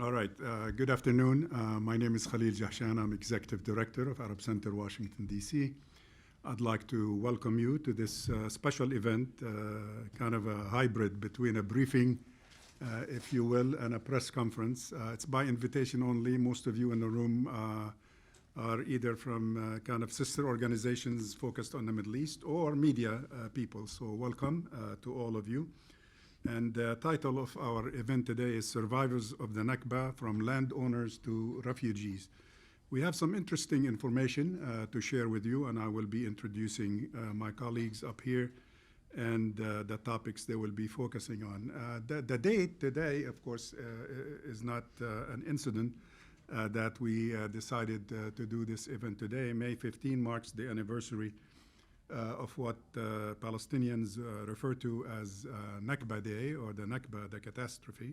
All right. Good afternoon. My name is Khalil Jahshan. I'm Executive Director of Arab Center, Washington, D.C. I'd like to welcome you to this special event, kind of a hybrid between a briefing, if you will, and a press conference. It's by invitation only. Most of you in the room are either from kind of sister organizations focused on the Middle East or media people. So welcome to all of you. And the title of our event today is Survivors of the Nakba, from Landowners to Refugees. We have some interesting information to share with you, and I will be introducing my colleagues up here and the topics they will be focusing on. The date today, of course, is not an incident that we decided to do this event today. May 15 marks the anniversary of what Palestinians refer to as Nakba Day, or the Nakba, the catastrophe.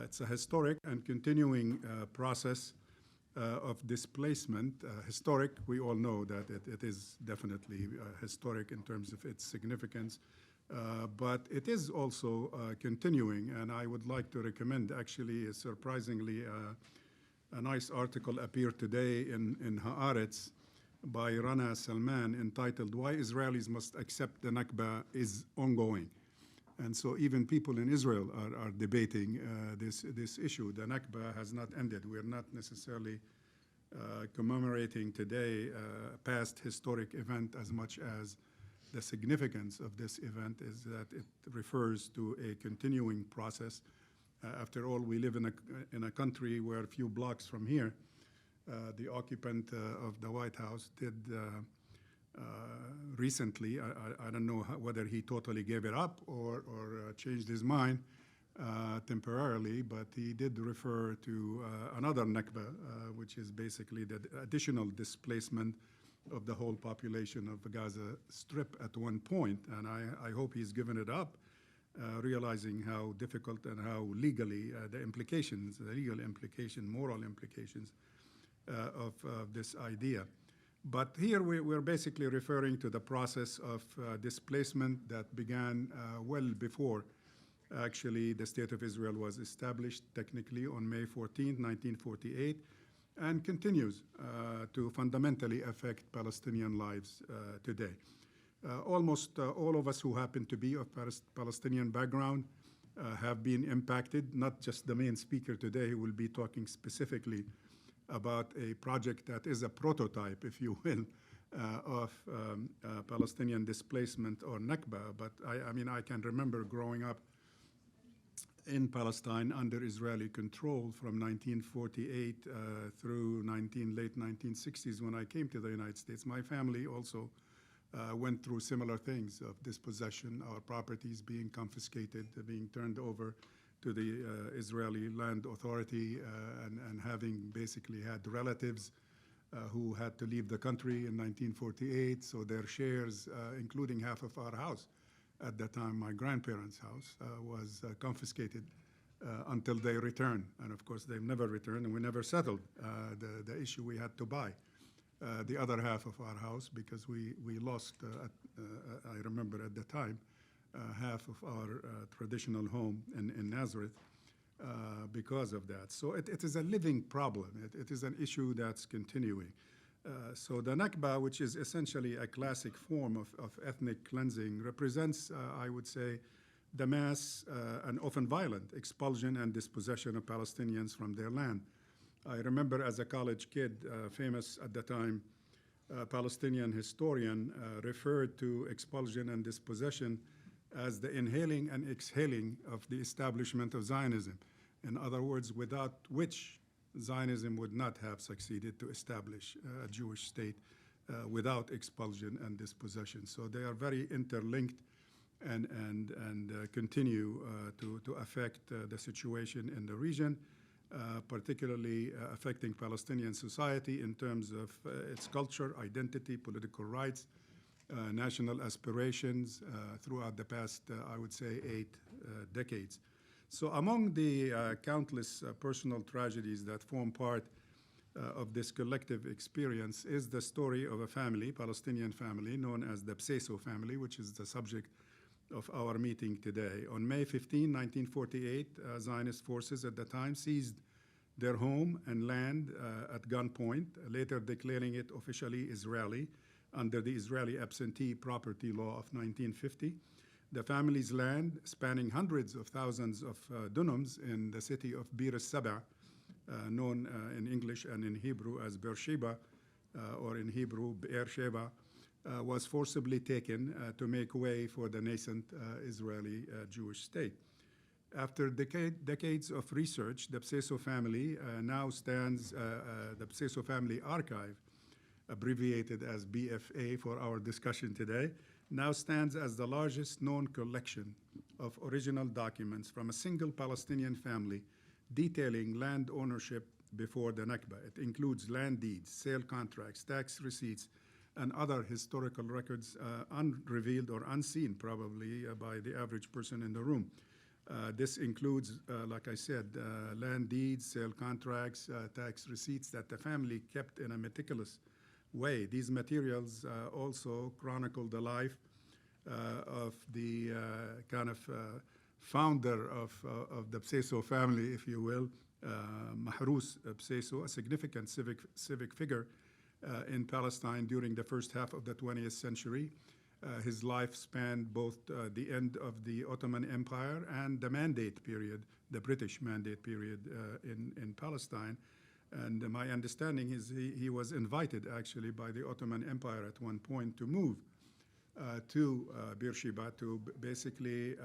It's a historic and continuing process of displacement. Historic, we all know that it is definitely historic in terms of its significance, but it is also continuing, and I would like to recommend, actually, surprisingly, a nice article appeared today in Haaretz by Rana Salman, entitled "Why Israelis Must Accept the Nakba is Ongoing." And so even people in Israel are debating this issue. The Nakba has not ended. We're not necessarily commemorating today a past historic event as much as the significance of this event is that it refers to a continuing process. After all, we live in a country where a few blocks from here, the occupant of the White House did recently, I don't know whether he totally gave it up or changed his mind temporarily, but he did refer to another Nakba, which is basically the additional displacement of the whole population of the Gaza Strip at one point. And I hope he's given it up, realizing how difficult and how legally the implications, the legal implication, moral implications of this idea. But here we're basically referring to the process of displacement that began well before actually the State of Israel was established technically on May 14, 1948, and continues to fundamentally affect Palestinian lives today. Almost all of us who happen to be of Palestinian background have been impacted, not just the main speaker today who will be talking specifically about a project that is a prototype, if you will, of Palestinian displacement or Nakba. But I mean, I can remember growing up in Palestine under Israeli control from 1948 through late 1960s when I came to the United States. My family also went through similar things of dispossession, our properties being confiscated, being turned over to the Israeli Land Authority, and having basically had relatives who had to leave the country in 1948, so their shares, including half of our house at that time, my grandparents' house, was confiscated until they returned. And of course, they've never returned, and we never settled the issue. We had to buy the other half of our house because we lost, I remember at the time, half of our traditional home in Nazareth because of that. So it is a living problem. It is an issue that's continuing. So the Nakba, which is essentially a classic form of ethnic cleansing, represents, I would say, the mass and often violent expulsion and dispossession of Palestinians from their land. I remember as a college kid, famous at the time Palestinian historian referred to expulsion and dispossession as the inhaling and exhaling of the establishment of Zionism. In other words, without which Zionism would not have succeeded to establish a Jewish state without expulsion and dispossession. So they are very interlinked and continue to affect the situation in the region, particularly affecting Palestinian society in terms of its culture, identity, political rights, national aspirations throughout the past, I would say, 8 decades. So among the countless personal tragedies that form part of this collective experience is the story of a family, Palestinian family, known as the Bseso family, which is the subject of our meeting today. On May 15, 1948, Zionist forces at the time seized their home and land at gunpoint, later declaring it officially Israeli under the Israeli absentee property law of 1950. The family's land, spanning hundreds of thousands of dunums in the city of Bir al-Saba, known in English and in Hebrew as Beersheba, or in Hebrew Beersheba, was forcibly taken to make way for the nascent Israeli Jewish state. After decades of research, the Bseso family now stands, the Bseso Family Archive, abbreviated as BFA for our discussion today, now stands as the largest known collection of original documents from a single Palestinian family detailing land ownership before the Nakba. It includes land deeds, sale contracts, tax receipts, and other historical records unrevealed or unseen probably by the average person in the room. This includes, like I said, land deeds, sale contracts, tax receipts that the family kept in a meticulous way. These materials also chronicle the life of the kind of founder of the Bseso family, if you will, Mahrous Bseso, a significant civic figure in Palestine during the first half of the 20th century. His life spanned both the end of the Ottoman Empire and the Mandate period, the British Mandate period in Palestine. And my understanding is he was invited actually by the Ottoman Empire at one point to move to Beersheba to basically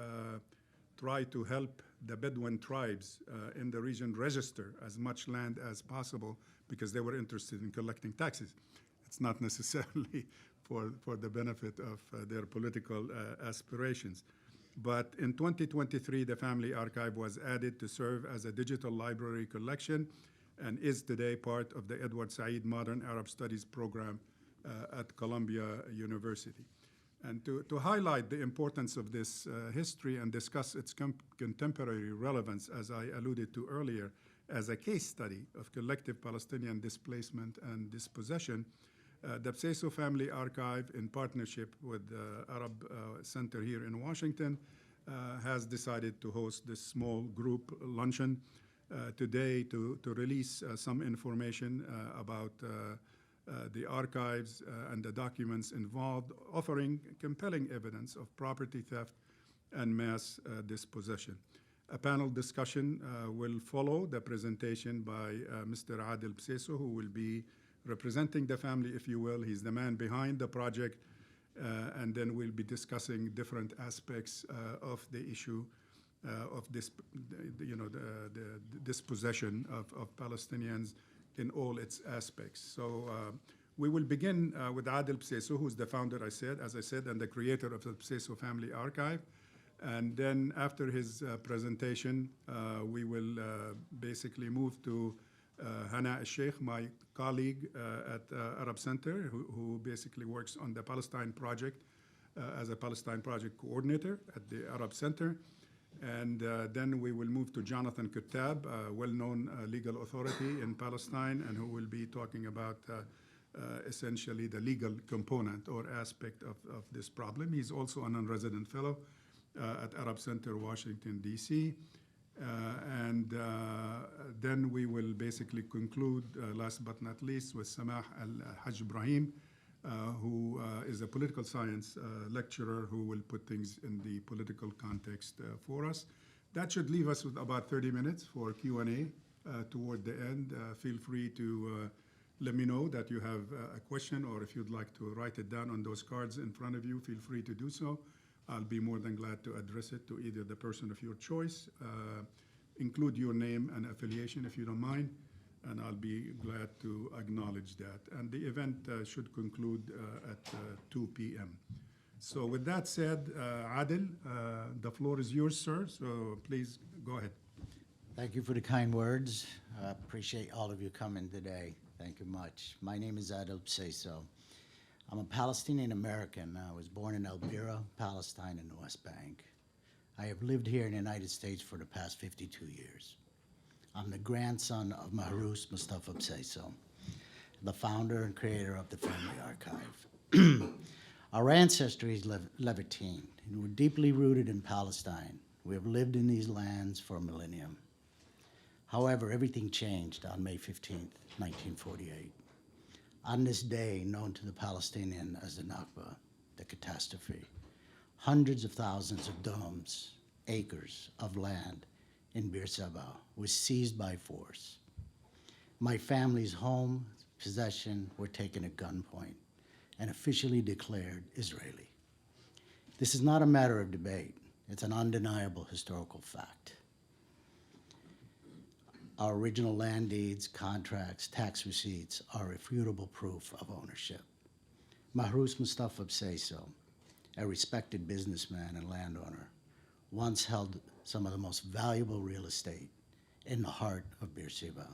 try to help the Bedouin tribes in the region register as much land as possible because they were interested in collecting taxes. It's not necessarily for the benefit of their political aspirations. But in 2023, the Family Archive was added to serve as a digital library collection and is today part of the Edward Said Modern Arab Studies program at Columbia University. And to highlight the importance of this history and discuss its contemporary relevance, as I alluded to earlier, as a case study of collective Palestinian displacement and dispossession, the Bseso Family Archive, in partnership with the Arab Center here in Washington, has decided to host this small group luncheon today to release some information about the archives and the documents involved, offering compelling evidence of property theft and mass dispossession. A panel discussion will follow the presentation by Mr. Adel Bseso, who will be representing the family, if you will. He's the man behind the project, and then we'll be discussing different aspects of the issue of this, the dispossession of Palestinians in all its aspects. So we will begin with Adel Bseso, who's the founder, as I said, and the creator of the Bseso Family Archive. And then after his presentation, we will basically move to Hana al-Sheikh, my colleague at Arab Center, who basically works on the Palestine project as a Palestine project coordinator at the Arab Center. And then we will move to Jonathan Kuttab, a well-known legal authority in Palestine, and who will be talking about essentially the legal component or aspect of this problem. He's also a non-resident fellow at Arab Center, Washington, D.C. And then we will basically conclude, last but not least, with Samah Al-Haj Ibrahim, who is a political science lecturer who will put things in the political context for us. That should leave us with about 30 minutes for Q&A toward the end. Feel free to let me know that you have a question, or if you'd like to write it down on those cards in front of you, feel free to do so. I'll be more than glad to address it to either the person of your choice. Include your name and affiliation if you don't mind, and I'll be glad to acknowledge that. And the event should conclude at 2 p.m. So with that said, Adel, the floor is yours, sir, so please go ahead. Thank you for the kind words. I appreciate all of you coming today. Thank you much. My name is Adel Bseso. I'm a Palestinian American. I was born in El Bira, Palestine, in the West Bank. I have lived here in the United States for the past 52 years. I'm the grandson of Mahrous Mustafa Bseso, the founder and creator of the Family Archive. Our ancestry is Levantine, and we're deeply rooted in Palestine. We have lived in these lands for a millennium. However, everything changed on May 15th, 1948. On this day, known to the Palestinian as the Nakba, the catastrophe, hundreds of thousands of dunams, acres of land in Beersheba was seized by force. My family's home, possession were taken at gunpoint and officially declared Israeli. This is not a matter of debate. It's an undeniable historical fact. Our original land deeds, contracts, tax receipts are irrefutable proof of ownership. Mahrous Mustafa Bseiso, a respected businessman and landowner, once held some of the most valuable real estate in the heart of Beersheba.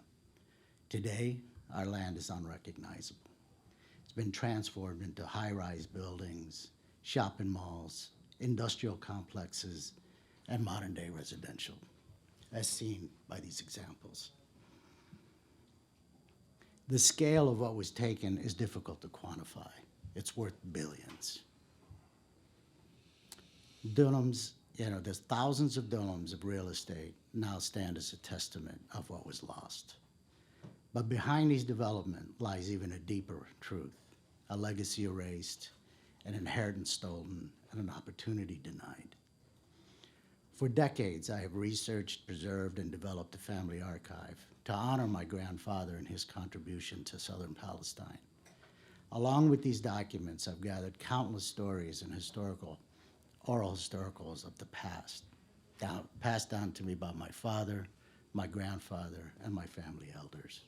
Today, our land is unrecognizable. It's been transformed into high-rise buildings, shopping malls, industrial complexes, and modern-day residential, as seen by these examples. The scale of what was taken is difficult to quantify. It's worth billions. Dunams, there's thousands of dunams of real estate now stand as a testament of what was lost. But behind these developments lies even a deeper truth, a legacy erased, an inheritance stolen, and an opportunity denied. For decades, I have researched, preserved, and developed a family archive to honor my grandfather and his contribution to southern Palestine. Along with these documents, I've gathered countless stories and oral historicals of the past, passed down to me by my father, my grandfather, and my family elders.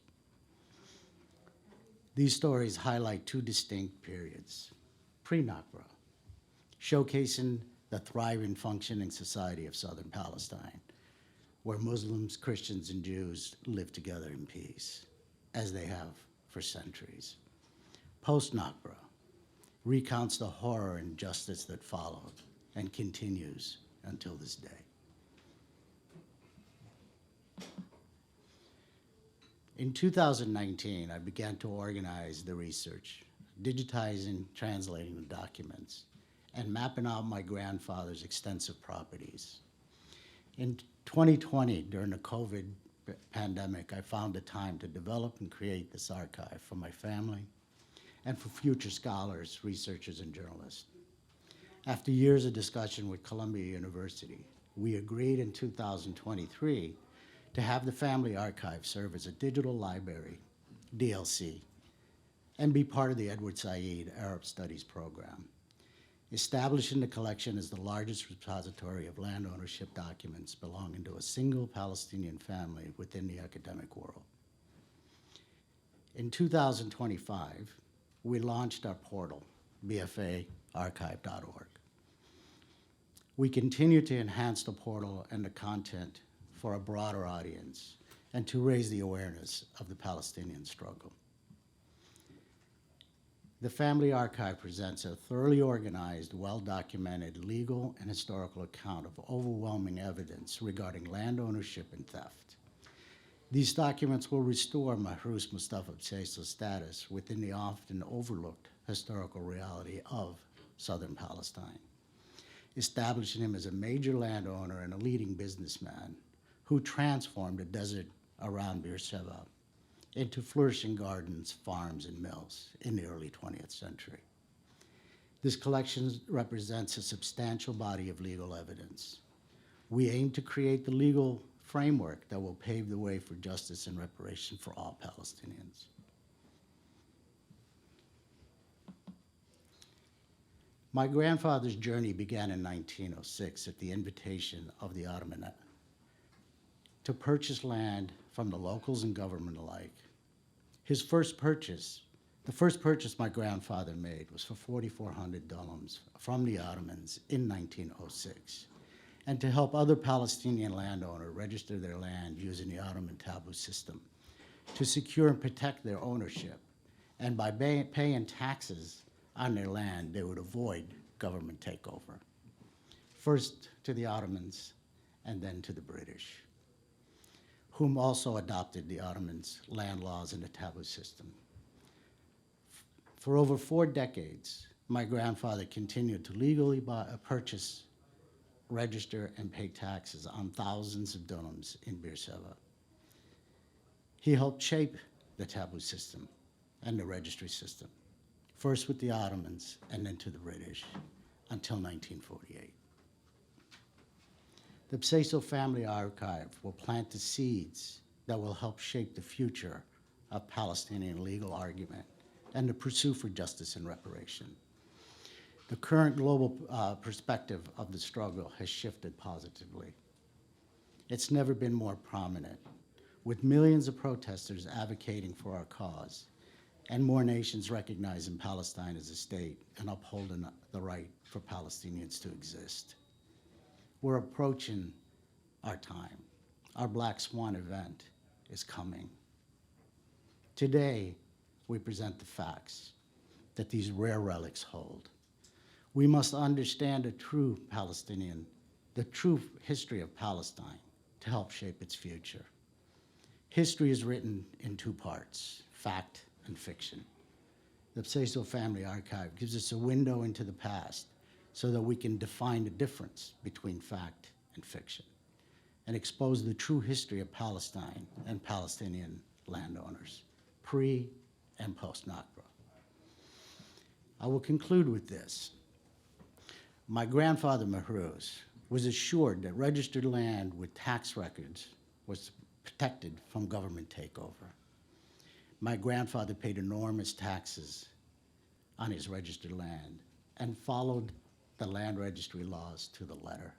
These stories highlight two distinct periods: pre-Nakba, showcasing the thriving, functioning society of southern Palestine, where Muslims, Christians, and Jews live together in peace, as they have for centuries. Post-Nakba recounts the horror and injustice that followed and continues until this day. In 2019, I began to organize the research, digitizing, translating the documents, and mapping out my grandfather's extensive properties. In 2020, during the COVID pandemic, I found the time to develop and create this archive for my family and for future scholars, researchers, and journalists. After years of discussion with Columbia University, we agreed in 2023 to have the family archive serve as a digital library, DLC, and be part of the Edward Said Arab Studies program, establishing the collection as the largest repository of land ownership documents belonging to a single Palestinian family within the academic world. In 2025, we launched our portal, bfaarchive.org. We continue to enhance the portal and the content for a broader audience and to raise the awareness of the Palestinian struggle. The Family Archive presents a thoroughly organized, well-documented legal and historical account of overwhelming evidence regarding land ownership and theft. These documents will restore Mahrous Mustafa Bseiso's status within the often overlooked historical reality of southern Palestine, establishing him as a major landowner and a leading businessman who transformed the desert around Beersheba into flourishing gardens, farms, and mills in the early 20th century. This collection represents a substantial body of legal evidence. We aim to create the legal framework that will pave the way for justice and reparation for all Palestinians. My grandfather's journey began in 1906 at the invitation of the Ottoman to purchase land from the locals and government alike. The first purchase my grandfather made was for 4,400 dirhams from the Ottomans in 1906, and to help other Palestinian landowners register their land using the Ottoman taboo system to secure and protect their ownership. And by paying taxes on their land, they would avoid government takeover, first to the Ottomans and then to the British, whom also adopted the Ottomans' land laws and the taboo system. For over 4 decades, my grandfather continued to legally purchase, register, and pay taxes on thousands of dunams in Beersheba. He helped shape the taboo system and the registry system, first with the Ottomans and then to the British, until 1948. The Bseso Family Archive will plant the seeds that will help shape the future of Palestinian legal argument and the pursuit for justice and reparation. The current global perspective of the struggle has shifted positively. It's never been more prominent, with millions of protesters advocating for our cause and more nations recognizing Palestine as a state and upholding the right for Palestinians to exist. We're approaching our time. Our Black Swan event is coming. Today, we present the facts that these rare relics hold. We must understand the true history of Palestine to help shape its future. History is written in two parts, fact and fiction. The Bseso Family Archive gives us a window into the past so that we can define the difference between fact and fiction and expose the true history of Palestine and Palestinian landowners, pre and post Nakba. I will conclude with this. My grandfather, Mahruz, was assured that registered land with tax records was protected from government takeover. My grandfather paid enormous taxes on his registered land and followed the land registry laws to the letter.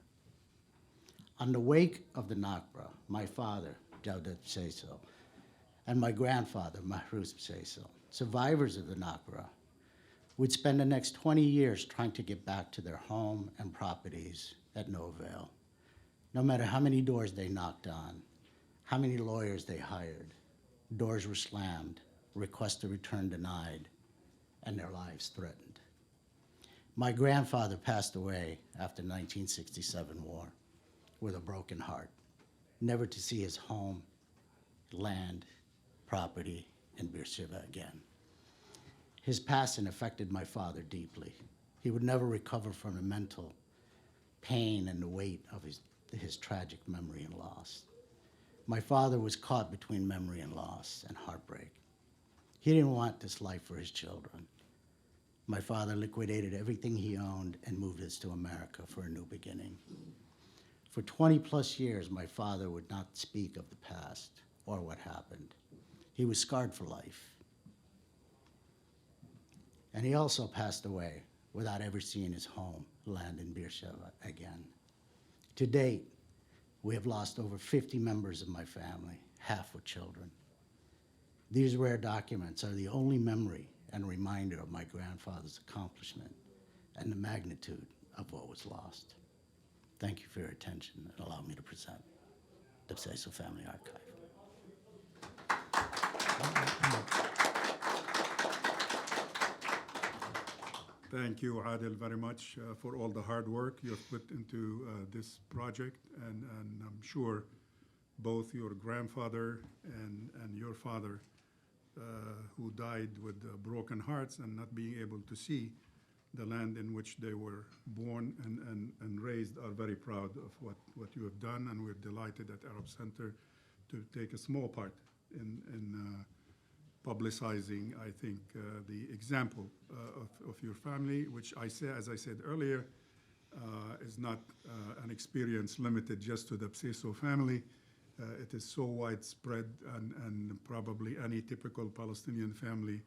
On the wake of the Nakba, my father, Jawdet Bseso, and my grandfather, Mahruz Bseso, survivors of the Nakba, would spend the next 20 years trying to get back to their home and properties at no avail. No matter how many doors they knocked on, how many lawyers they hired, doors were slammed, requests to return denied, and their lives threatened. My grandfather passed away after the 1967 war with a broken heart, never to see his home, land, property in Beersheba again. His passing affected my father deeply. He would never recover from the mental pain and the weight of his tragic memory and loss. My father was caught between memory and loss and heartbreak. He didn't want this life for his children. My father liquidated everything he owned and moved us to America for a new beginning. For 20 plus years, my father would not speak of the past or what happened. He was scarred for life. And he also passed away without ever seeing his home, land in Beersheba again. To date, we have lost over 50 members of my family, half were children. These rare documents are the only memory and reminder of my grandfather's accomplishment and the magnitude of what was lost. Thank you for your attention and allow me to present the Bseso Family Archive. Thank you, Adil, very much for all the hard work you have put into this project, and I'm sure both your grandfather and your father, who died with broken hearts and not being able to see the land in which they were born and raised, are very proud of what you have done, and we're delighted at Arab Center to take a small part in publicizing, I think, the example of your family, which as I said earlier, is not an experience limited just to the Bseso family. It is so widespread, and probably any typical Palestinian family,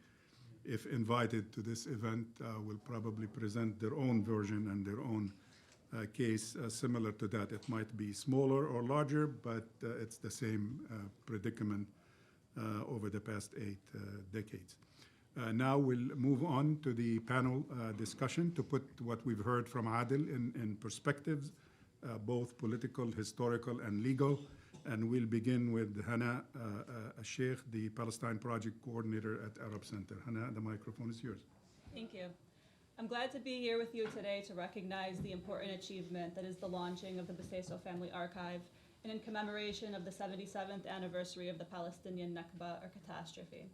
if invited to this event, will probably present their own version and their own case similar to that. It might be smaller or larger, but it's the same predicament over the past 8 decades. Now we'll move on to the panel discussion to put what we've heard from Adil in perspectives, both political, historical, and legal. And we'll begin with Hana Sheikh, the Palestine Project Coordinator at Arab Center. Hana, the microphone is yours. Thank you. I'm glad to be here with you today to recognize the important achievement that is the launching of the Bseso Family Archive, and in commemoration of the 77th anniversary of the Palestinian Nakba, or catastrophe.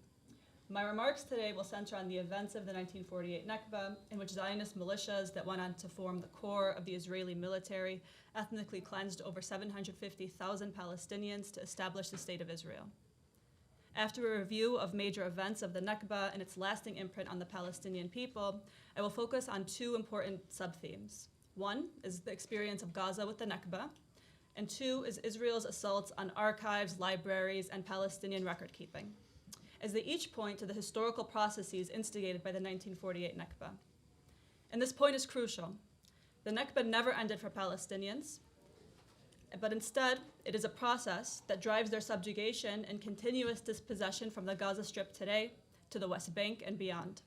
My remarks today will center on the events of the 1948 Nakba, in which Zionist militias that went on to form the core of the Israeli military ethnically cleansed over 750,000 Palestinians to establish the State of Israel. After a review of major events of the Nakba and its lasting imprint on the Palestinian people, I will focus on two important sub-themes. One is the experience of Gaza with the Nakba, and two is Israel's assaults on archives, libraries, and Palestinian record-keeping, as they each point to the historical processes instigated by the 1948 Nakba. And this point is crucial. The Nakba never ended for Palestinians, but instead, it is a process that drives their subjugation and continuous dispossession from the Gaza Strip today to the West Bank and beyond.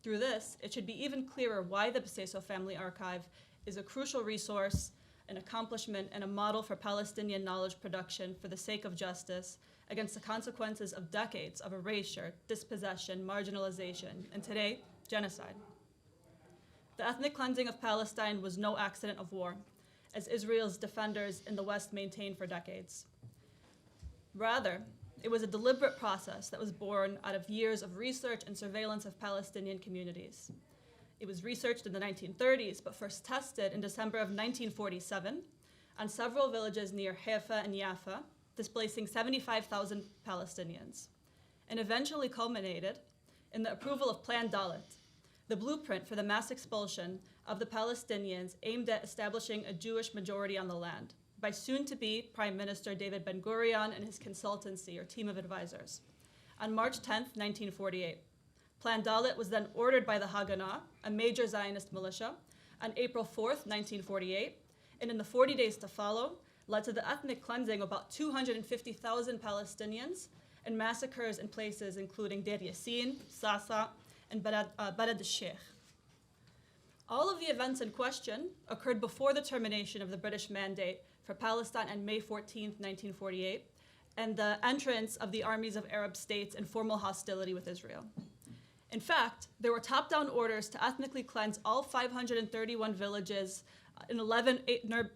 Through this, it should be even clearer why the Beseso Family Archive is a crucial resource, an accomplishment, and a model for Palestinian knowledge production for the sake of justice against the consequences of decades of erasure, dispossession, marginalization, and today, genocide. The ethnic cleansing of Palestine was no accident of war, as Israel's defenders in the West maintained for decades. Rather, it was a deliberate process that was born out of years of research and surveillance of Palestinian communities. It was researched in the 1930s, but first tested in December of 1947 on several villages near Haifa and Jaffa, displacing 75,000 Palestinians, and eventually culminated in the approval of Plan Dalet, the blueprint for the mass expulsion of the Palestinians aimed at establishing a Jewish majority on the land by soon-to-be Prime Minister David Ben-Gurion and his consultancy or team of advisors on March 10, 1948. Plan Dalet was then ordered by the Haganah, a major Zionist militia, on April 4, 1948, and in the 40 days to follow, led to the ethnic cleansing of about 250,000 Palestinians and massacres in places including Deir Yassin, Sasa, and Balad al-Sheikh. All of the events in question occurred before the termination of the British Mandate for Palestine on May 14, 1948, and the entrance of the armies of Arab states in formal hostility with Israel. In fact, there were top-down orders to ethnically cleanse all 531 villages in 11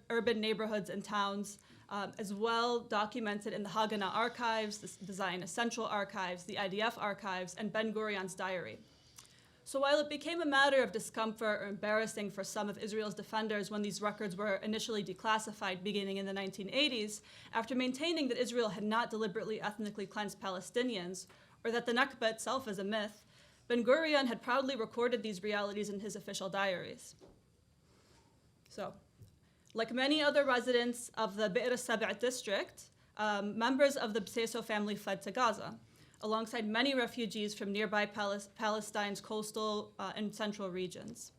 urban neighborhoods and towns, as well documented in the Haganah archives, the Zionist Central Archives, the IDF archives, and Ben-Gurion's diary. So while it became a matter of discomfort or embarrassing for some of Israel's defenders when these records were initially declassified beginning in the 1980s, after maintaining that Israel had not deliberately ethnically cleansed Palestinians, or that the Nakba itself is a myth, Ben-Gurion had proudly recorded these realities in his official diaries. So, like many other residents of the Be'er Saba' district, members of the Beseso family fled to Gaza, alongside many refugees from nearby Palestine's coastal and central regions.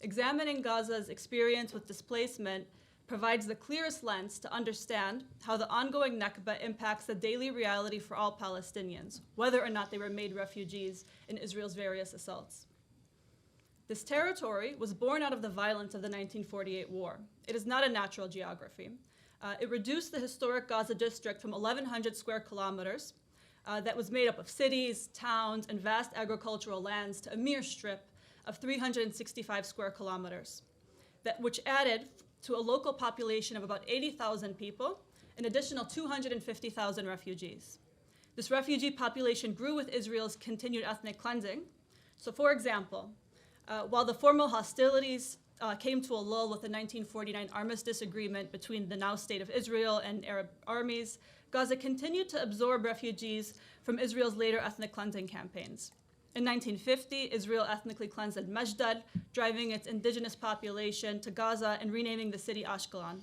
Examining Gaza's experience with displacement provides the clearest lens to understand how the ongoing Nakba impacts the daily reality for all Palestinians, whether or not they were made refugees in Israel's various assaults. This territory was born out of the violence of the 1948 war. It is not a natural geography. It reduced the historic Gaza district from 1,100 square kilometers that was made up of cities, towns, and vast agricultural lands to a mere strip of 365 square kilometers, which added to a local population of about 80,000 people, an additional 250,000 refugees. This refugee population grew with Israel's continued ethnic cleansing. So for example, while the formal hostilities came to a lull with the 1949 armistice agreement between the now State of Israel and Arab armies, Gaza continued to absorb refugees from Israel's later ethnic cleansing campaigns. In 1950, Israel ethnically cleansed Al-Mashdad, driving its indigenous population to Gaza and renaming the city Ashkelon.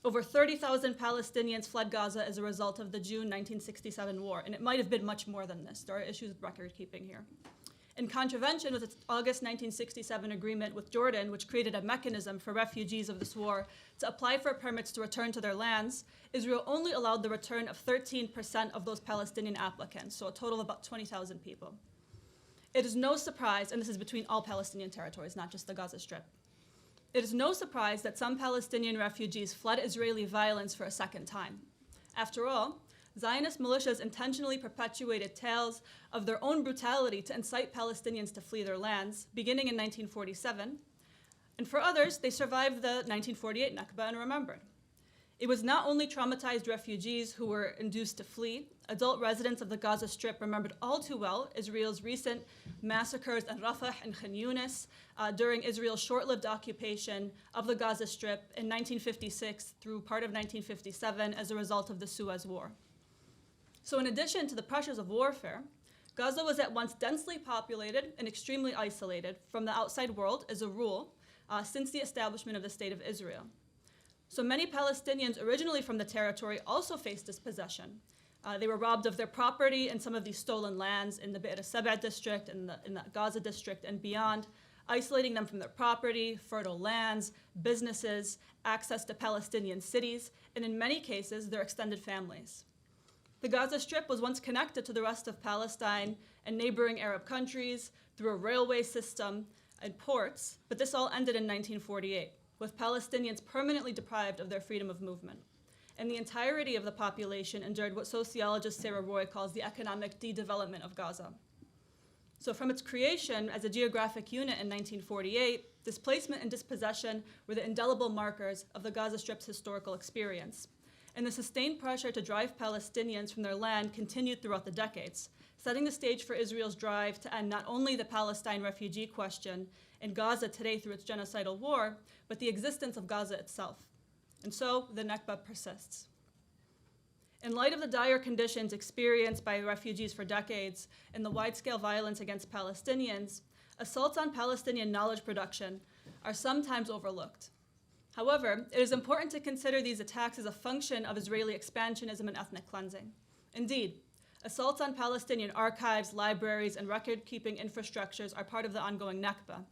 Over 30,000 Palestinians fled Gaza as a result of the June 1967 war, and it might have been much more than this. There are issues with record keeping here. In contravention with its August 1967 agreement with Jordan, which created a mechanism for refugees of this war to apply for permits to return to their lands, Israel only allowed the return of 13% of those Palestinian applicants, so a total of about 20,000 people. It is no surprise, and this is between all Palestinian territories, not just the Gaza Strip. It is no surprise that some Palestinian refugees fled Israeli violence for a second time. After all, Zionist militias intentionally perpetuated tales of their own brutality to incite Palestinians to flee their lands, beginning in 1947. And for others, they survived the 1948 Nakba and remembered. It was not only traumatized refugees who were induced to flee. Adult residents of the Gaza Strip remembered all too well Israel's recent massacres in Rafah and Khan Yunis during Israel's short-lived occupation of the Gaza Strip in 1956 through part of 1957 as a result of the Suez War. So in addition to the pressures of warfare, Gaza was at once densely populated and extremely isolated from the outside world as a rule since the establishment of the State of Israel. So many Palestinians originally from the territory also faced dispossession. They were robbed of their property and some of these stolen lands in the Be'er Saba district and in the Gaza district and beyond, isolating them from their property, fertile lands, businesses, access to Palestinian cities, and in many cases, their extended families. The Gaza Strip was once connected to the rest of Palestine and neighboring Arab countries through a railway system and ports, but this all ended in 1948. With Palestinians permanently deprived of their freedom of movement. And the entirety of the population endured what sociologist Sarah Roy calls the economic de-development of Gaza. So from its creation as a geographic unit in 1948, displacement and dispossession were the indelible markers of the Gaza Strip's historical experience. And the sustained pressure to drive Palestinians from their land continued throughout the decades, setting the stage for Israel's drive to end not only the Palestine refugee question in Gaza today through its genocidal war, but the existence of Gaza itself. And so the Nakba persists. In light of the dire conditions experienced by refugees for decades and the wide-scale violence against Palestinians, assaults on Palestinian knowledge production are sometimes overlooked. However, it is important to consider these attacks as a function of Israeli expansionism and ethnic cleansing. Indeed, assaults on Palestinian archives, libraries, and record-keeping infrastructures are part of the ongoing Nakba.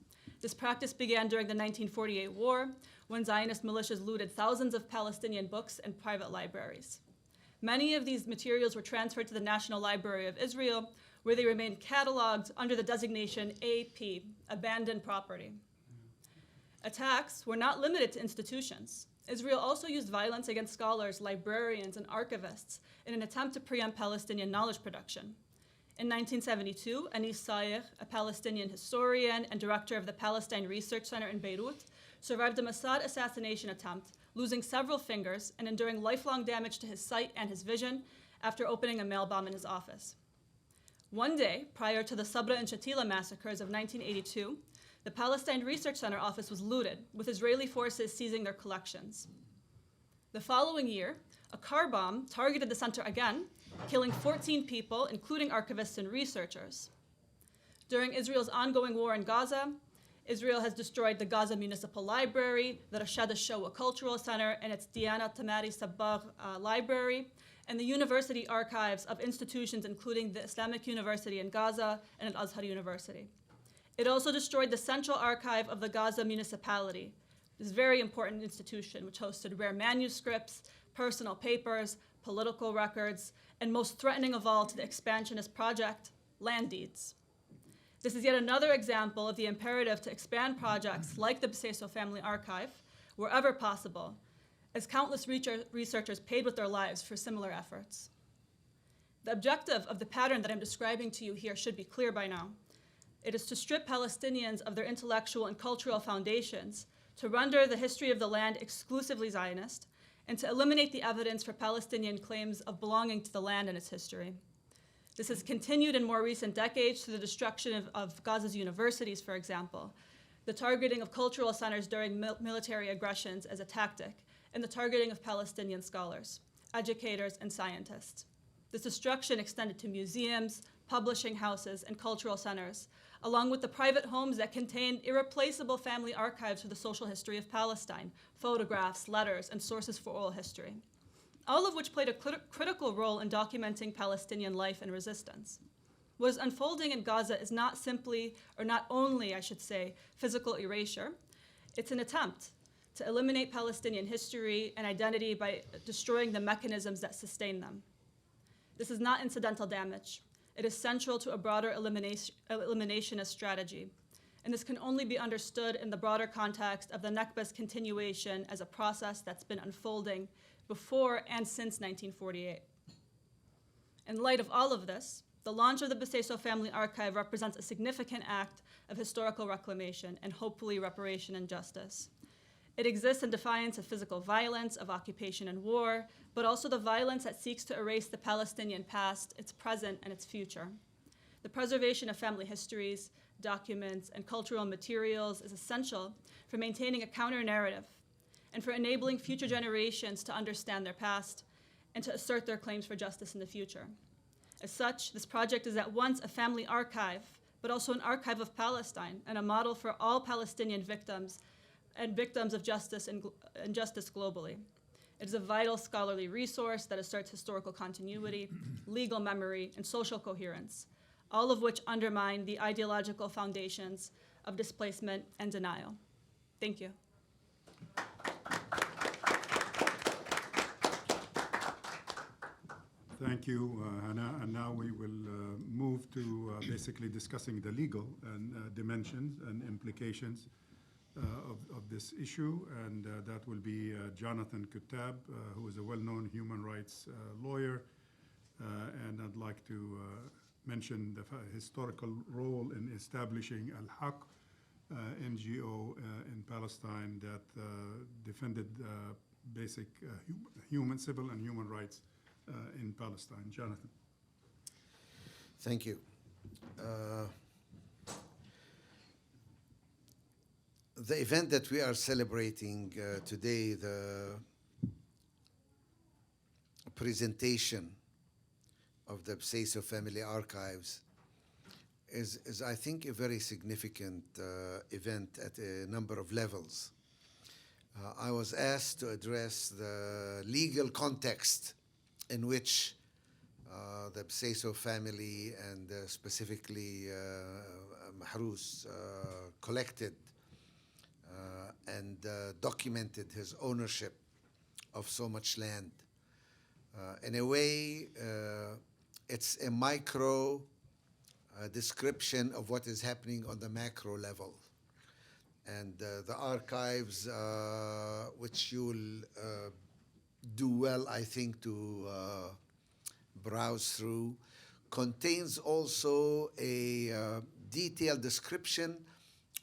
This practice began during the 1948 war, when Zionist militias looted thousands of Palestinian books and private libraries. Many of these materials were transferred to the National Library of Israel, where they remained cataloged under the designation AP, abandoned property. Attacks were not limited to institutions. Israel also used violence against scholars, librarians, and archivists in an attempt to preempt Palestinian knowledge production. In 1972, Anis Sayer, a Palestinian historian and director of the Palestine Research Center in Beirut, survived a Mossad assassination attempt, losing several fingers and enduring lifelong damage to his sight and his vision after opening a mail bomb in his office. One day, prior to the Sabra and Shatila massacres of 1982, the Palestine Research Center office was looted, with Israeli forces seizing their collections. The following year, a car bomb targeted the center again, killing 14 people, including archivists and researchers. During Israel's ongoing war in Gaza, Israel has destroyed the Gaza Municipal Library, the Rashad al-Showa Cultural Center, and its Diana Tamari Sabagh Library, and the university archives of institutions including the Islamic University in Gaza and Al-Azhar University. It also destroyed the Central Archive of the Gaza Municipality, this very important institution which hosted rare manuscripts, personal papers, political records, and most threatening of all to the expansionist project, land deeds. This is yet another example of the imperative to expand projects like the Bseso Family Archive wherever possible, as countless researchers paid with their lives for similar efforts. The objective of the pattern that I'm describing to you here should be clear by now. It is to strip Palestinians of their intellectual and cultural foundations, to render the history of the land exclusively Zionist, and to eliminate the evidence for Palestinian claims of belonging to the land and its history. This has continued in more recent decades through the destruction of Gaza's universities, for example, the targeting of cultural centers during military aggressions as a tactic, and the targeting of Palestinian scholars, educators, and scientists. This destruction extended to museums, publishing houses, and cultural centers, along with the private homes that contain irreplaceable family archives for the social history of Palestine, photographs, letters, and sources for oral history, all of which played a critical role in documenting Palestinian life and resistance. What is unfolding in Gaza is not simply, or not only, I should say, physical erasure. It's an attempt to eliminate Palestinian history and identity by destroying the mechanisms that sustain them. This is not incidental damage. It is central to a broader eliminationist strategy. And this can only be understood in the broader context of the Nakba's continuation as a process that's been unfolding before and since 1948. In light of all of this, the launch of the Bseso Family Archive represents a significant act of historical reclamation and hopefully reparation and justice. It exists in defiance of physical violence, of occupation and war, but also the violence that seeks to erase the Palestinian past, its present, and its future. The preservation of family histories, documents, and cultural materials is essential for maintaining a counter-narrative and for enabling future generations to understand their past and to assert their claims for justice in the future. As such, this project is at once a family archive, but also an archive of Palestine and a model for all Palestinian victims and victims of justice and justice globally. It is a vital scholarly resource that asserts historical continuity, legal memory, and social coherence, all of which undermine the ideological foundations of displacement and denial. Thank you. Thank you, Hannah. And now we will move to basically discussing the legal and dimensions and implications of this issue. And that will be Jonathan Kuttab, who is a well-known human rights lawyer. And I'd like to mention the historical role in establishing Al-Haq, NGO in Palestine that defended basic human, civil and human rights in Palestine. Jonathan. Thank you. The event that we are celebrating today, the presentation of the Bseiso Family Archives, is I think, a very significant event at a number of levels. I was asked to address the legal context in which the Bseiso family and specifically Mahrous collected and documented his ownership of so much land. In a way, it's a micro description of what is happening on the macro level. And the archives, which you'll do well, I think, to browse through, contains also a detailed description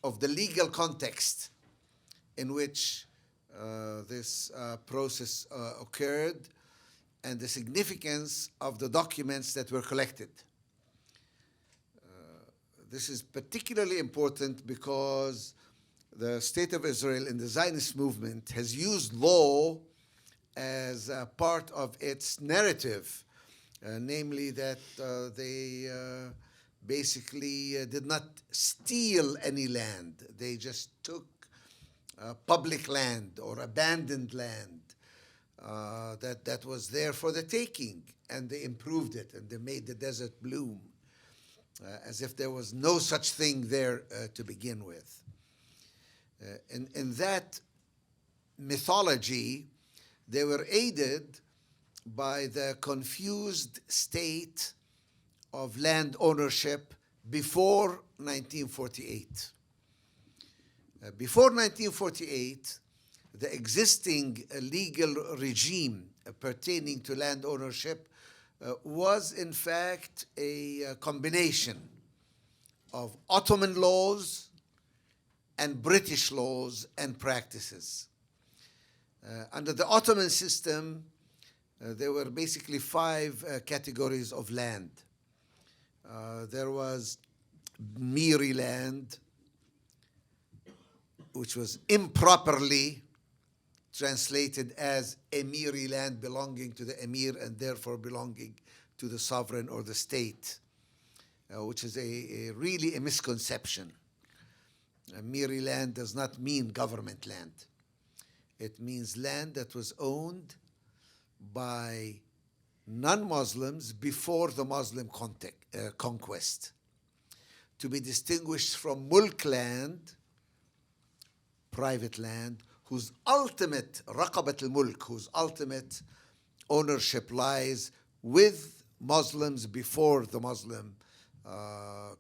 of the legal context in which this process occurred and the significance of the documents that were collected. This is particularly important because the State of Israel and the Zionist movement has used law as a part of its narrative, namely that they basically did not steal any land. They just took public land or abandoned land that was there for the taking, and they improved it and they made the desert bloom as if there was no such thing there to begin with. In that mythology, they were aided by the confused state of land ownership before 1948. Before 1948, the existing legal regime pertaining to land ownership was in fact a combination of Ottoman laws and British laws and practices. Under the Ottoman system, there were basically 5 categories of land. There was Miri land, which was improperly translated as Emiri land, belonging to the Emir and therefore belonging to the sovereign or the state, which is really a misconception. Emiri land does not mean government land. It means land that was owned by non-Muslims before the Muslim conquest, to be distinguished from mulk land, private land, whose ultimate raqabat al-mulk, whose ultimate ownership lies with Muslims before the Muslim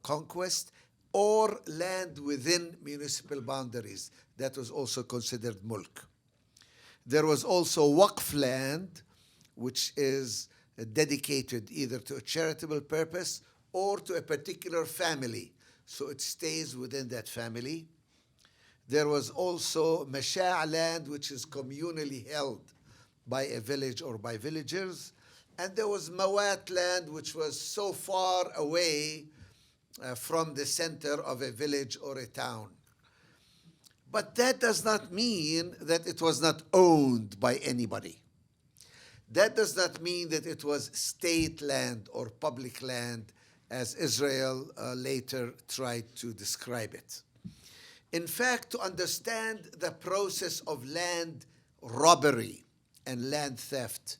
conquest, or land within municipal boundaries. That was also considered mulk. There was also waqf land, which is dedicated either to a charitable purpose or to a particular family, so it stays within that family. There was also Masha' land, which is communally held by a village or by villagers. And there was Mawat land, which was so far away from the center of a village or a town. But that does not mean that it was not owned by anybody. That does not mean that it was state land or public land, as Israel later tried to describe it. In fact, to understand the process of land robbery and land theft,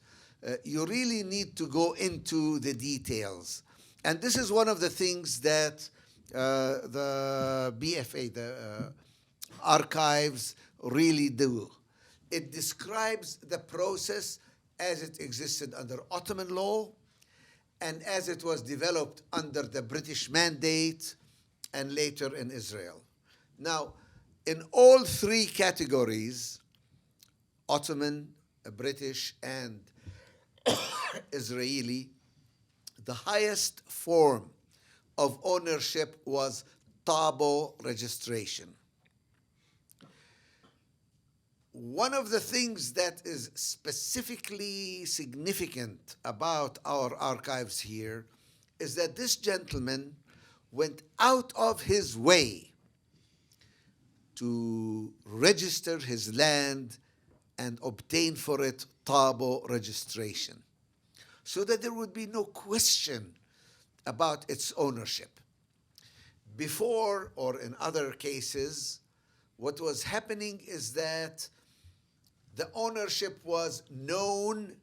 you really need to go into the details. And this is one of the things that the BFA, the archives, really do. It describes the process as it existed under Ottoman law and as it was developed under the British Mandate and later in Israel. Now, in all three categories, Ottoman, British, and Israeli, the highest form of ownership was Tabo registration. One of the things that is specifically significant about our archives here is that this gentleman went out of his way to register his land and obtain for it Tabo registration, so that there would be no question about its ownership. Before, or in other cases, what was happening is that the ownership was known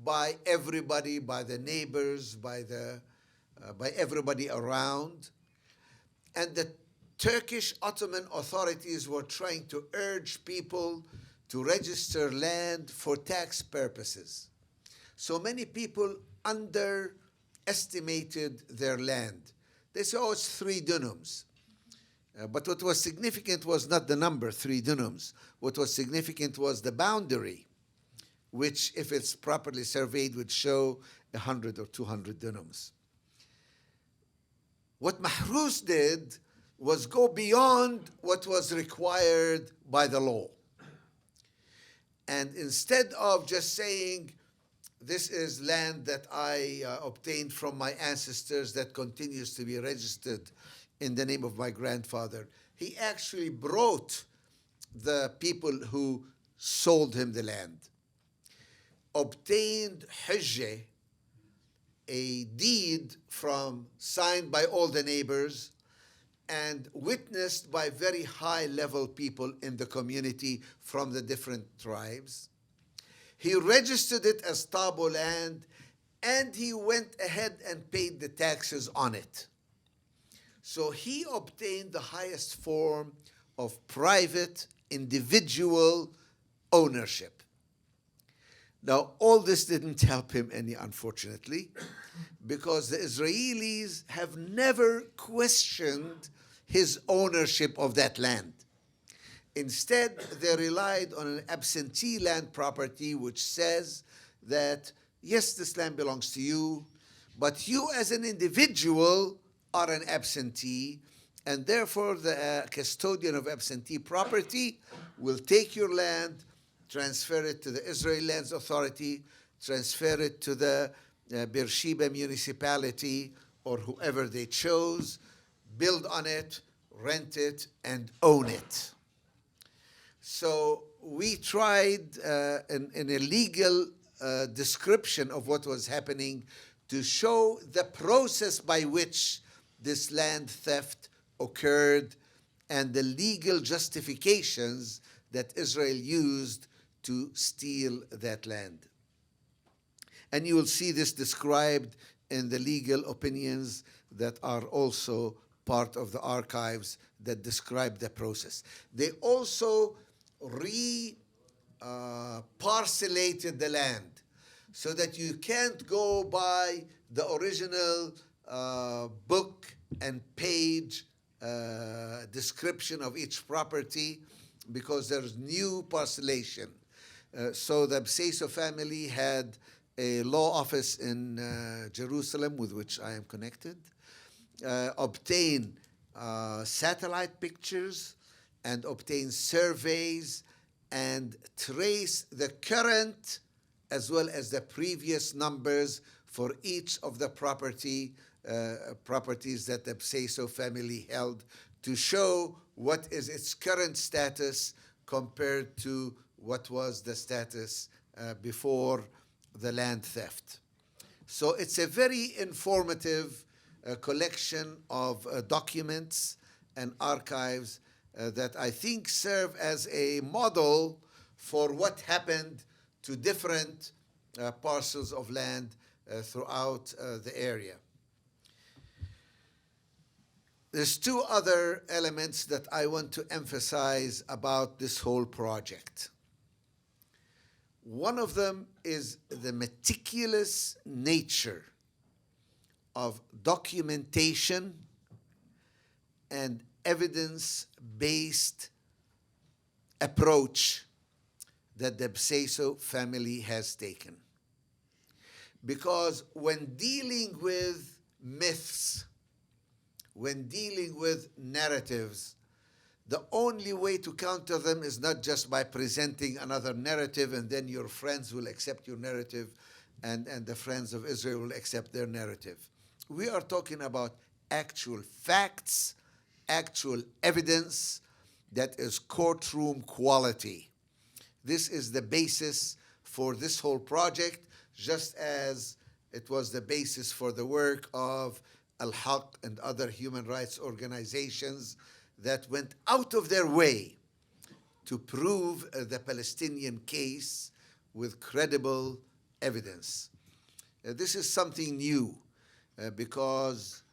by everybody, by the neighbors, by everybody around, and the Turkish Ottoman authorities were trying to urge people to register land for tax purposes. So many people underestimated their land. They said, oh, it's 3 dunums. But what was significant was not the number, 3 dunums. What was significant was the boundary, which, if it's properly surveyed, would show 100 or 200 dunums. What Mahrous did was go beyond what was required by the law. And instead of just saying, this is land that I obtained from my ancestors that continues to be registered in the name of my grandfather, he actually brought the people who sold him the land, obtained hujjah, a deed signed by all the neighbors and witnessed by very high-level people in the community from the different tribes. He registered it as Tabo land, and he went ahead and paid the taxes on it. So he obtained the highest form of private, individual ownership. Now, all this didn't help him any, unfortunately, because the Israelis have never questioned his ownership of that land. Instead, they relied on an absentee land property which says that, yes, this land belongs to you, but you as an individual are an absentee, and therefore the custodian of absentee property will take your land, transfer it to the Israeli Lands Authority, transfer it to the Beersheba municipality or whoever they chose, build on it, rent it, and own it. So we tried in a legal description of what was happening to show the process by which this land theft occurred and the legal justifications that Israel used to steal that land. And you will see this described in the legal opinions that are also part of the archives that describe the process. They also parcellated the land so that you can't go by the original book and page description of each property, because there's new parcellation. So the Bseiso family had a law office in Jerusalem with which I am connected, obtain satellite pictures and obtain surveys and trace the current as well as the previous numbers for each of the properties that the Bseiso family held to show what is its current status compared to what was the status before the land theft. So it's a very informative collection of documents and archives that I think serve as a model for what happened to different parcels of land throughout the area. There's two other elements that I want to emphasize about this whole project. One of them is the meticulous nature of documentation and evidence-based approach that the Bseiso family has taken. Because when dealing with myths, when dealing with narratives, the only way to counter them is not just by presenting another narrative and then your friends will accept your narrative and the friends of Israel will accept their narrative. We are talking about actual facts, actual evidence that is courtroom quality. This is the basis for this whole project, just as it was the basis for the work of Al-Haq and other human rights organizations that went out of their way to prove the Palestinian case with credible evidence. This is something new because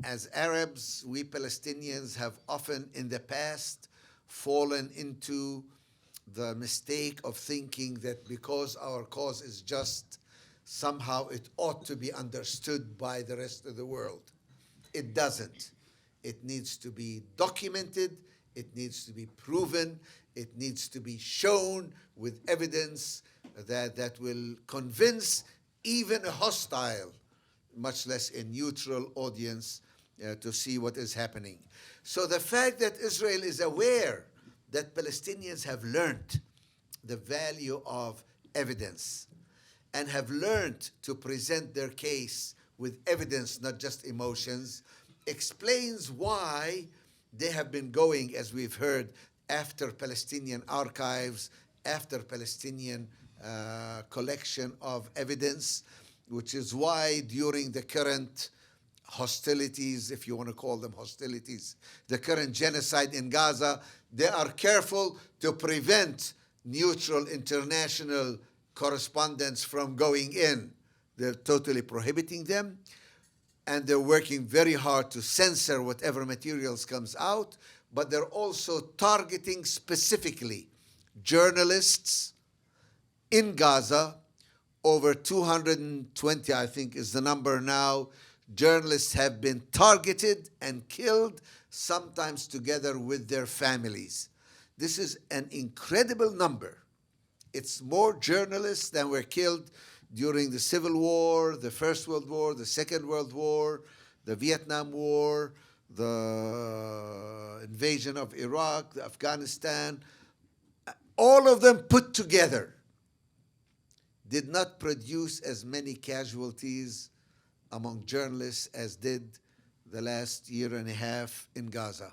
as Arabs, we Palestinians have often in the past fallen into the mistake of thinking that because our cause is just, somehow it ought to be understood by the rest of the world. It doesn't. It needs to be documented, it needs to be proven, it needs to be shown with evidence that will convince even a hostile, much less a neutral audience, to see what is happening. So the fact that Israel is aware that Palestinians have learned the value of evidence and have learned to present their case with evidence, not just emotions, explains why they have been going, as we've heard, after Palestinian archives, after Palestinian collection of evidence, which is why during the current hostilities, if you want to call them hostilities, the current genocide in Gaza, they are careful to prevent neutral international correspondents from going in. They're totally prohibiting them, and they're working very hard to censor whatever materials comes out, but they're also targeting specifically journalists in Gaza. Over 220, I think, is the number now. Journalists have been targeted and killed, sometimes together with their families. This is an incredible number. It's more journalists than were killed during the Civil War, the First World War, the Second World War, the Vietnam War, the invasion of Iraq, Afghanistan. All of them put together did not produce as many casualties among journalists as did the last year and a half in Gaza.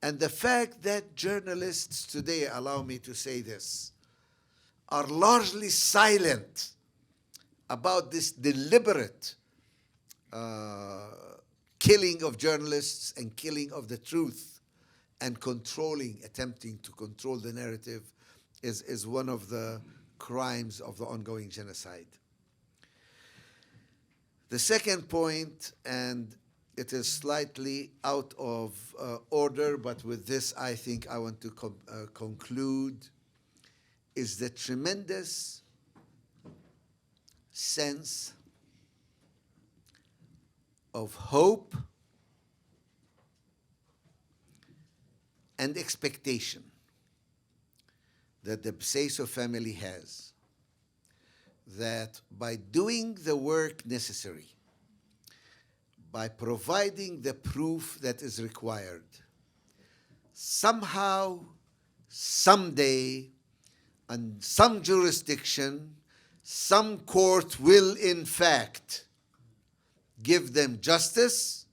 And the fact that journalists today, allow me to say this, are largely silent about this deliberate killing of journalists and killing of the truth and attempting to control the narrative is one of the crimes of the ongoing genocide. The second point, and it is slightly out of order, but with this I think I want to conclude, is the tremendous sense of hope and expectation that the Bseiso family has, that by doing the work necessary, by providing the proof that is required. Somehow, someday, in some jurisdiction, some court will in fact give them justice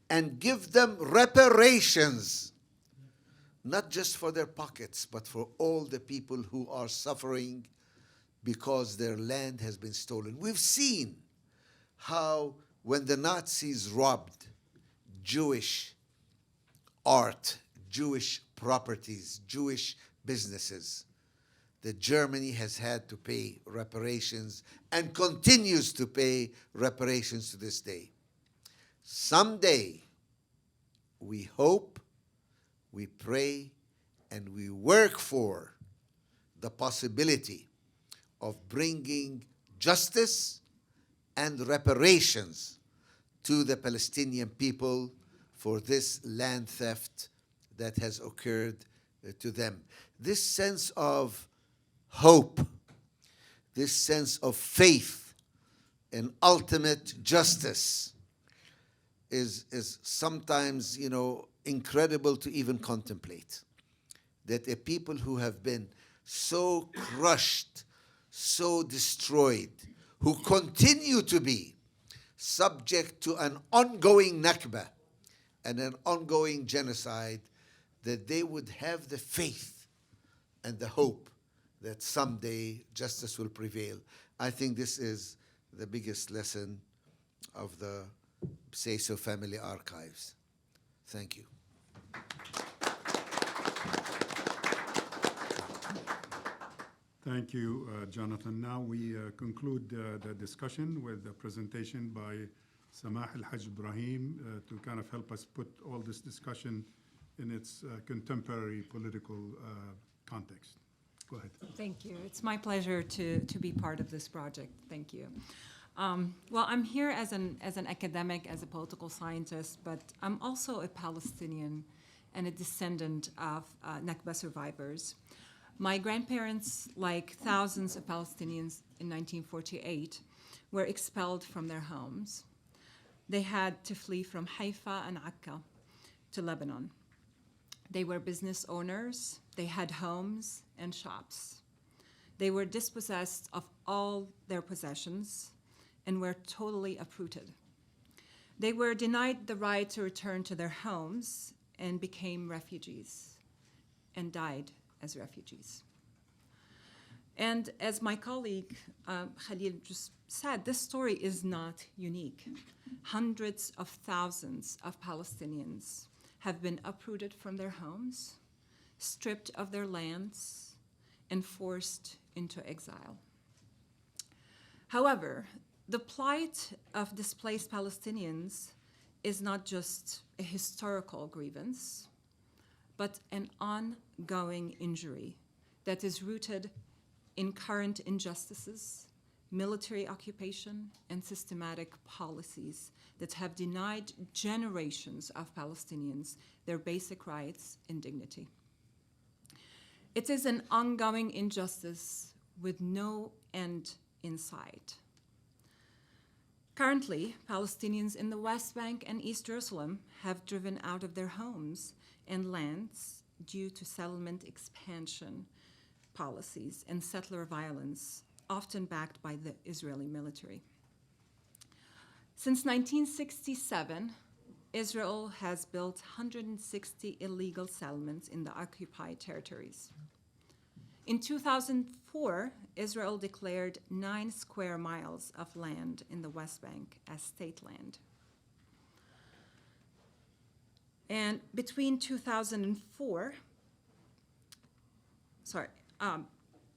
and give them reparations, not just for their pockets, but for all the people who are suffering because their land has been stolen. We've seen how when the Nazis robbed Jewish art, Jewish properties, Jewish businesses, that Germany has had to pay reparations and continues to pay reparations to this day. Someday, we hope, we pray, and we work for the possibility of bringing justice and reparations to the Palestinian people for this land theft that has occurred to them. This sense of hope, this sense of faith in ultimate justice is sometimes, incredible to even contemplate. That a people who have been so crushed, so destroyed, who continue to be subject to an ongoing Nakba and an ongoing genocide, that they would have the faith and the hope that someday justice will prevail. I think this is the biggest lesson of the Say So Family Archives. Thank you. Thank you, Jonathan. Now we conclude the discussion with a presentation by Samah Al-Hajj Ibrahim to kind of help us put all this discussion in its contemporary political context. Go ahead. Thank you. It's my pleasure to be part of this project. Thank you. Well, I'm here as an academic, as a political scientist, but I'm also a Palestinian and a descendant of Nakba survivors. My grandparents, like thousands of Palestinians in 1948, were expelled from their homes. They had to flee from Haifa and Akka to Lebanon. They were business owners. They had homes and shops. They were dispossessed of all their possessions and were totally uprooted. They were denied the right to return to their homes and became refugees and died as refugees. And as my colleague Khalil just said, this story is not unique. Hundreds of thousands of Palestinians have been uprooted from their homes, stripped of their lands, and forced into exile. However, the plight of displaced Palestinians is not just a historical grievance, but an ongoing injury that is rooted in current injustices, military occupation, and systematic policies that have denied generations of Palestinians their basic rights and dignity. It is an ongoing injustice with no end in sight. Currently, Palestinians in the West Bank and East Jerusalem have driven out of their homes and lands due to settlement expansion policies and settler violence, often backed by the Israeli military. Since 1967, Israel has built 160 illegal settlements in the occupied territories. In 2004, Israel declared 9 square miles of land in the West Bank as state land. And between 2004,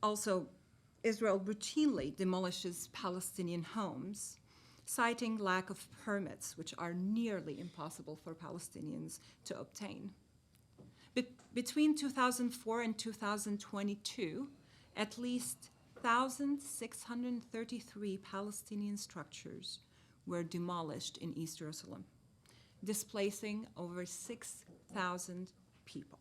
also Israel routinely demolishes Palestinian homes, citing lack of permits, which are nearly impossible for Palestinians to obtain. Between 2004 and 2022, at least 1,633 Palestinian structures were demolished in East Jerusalem, displacing over 6,000 people.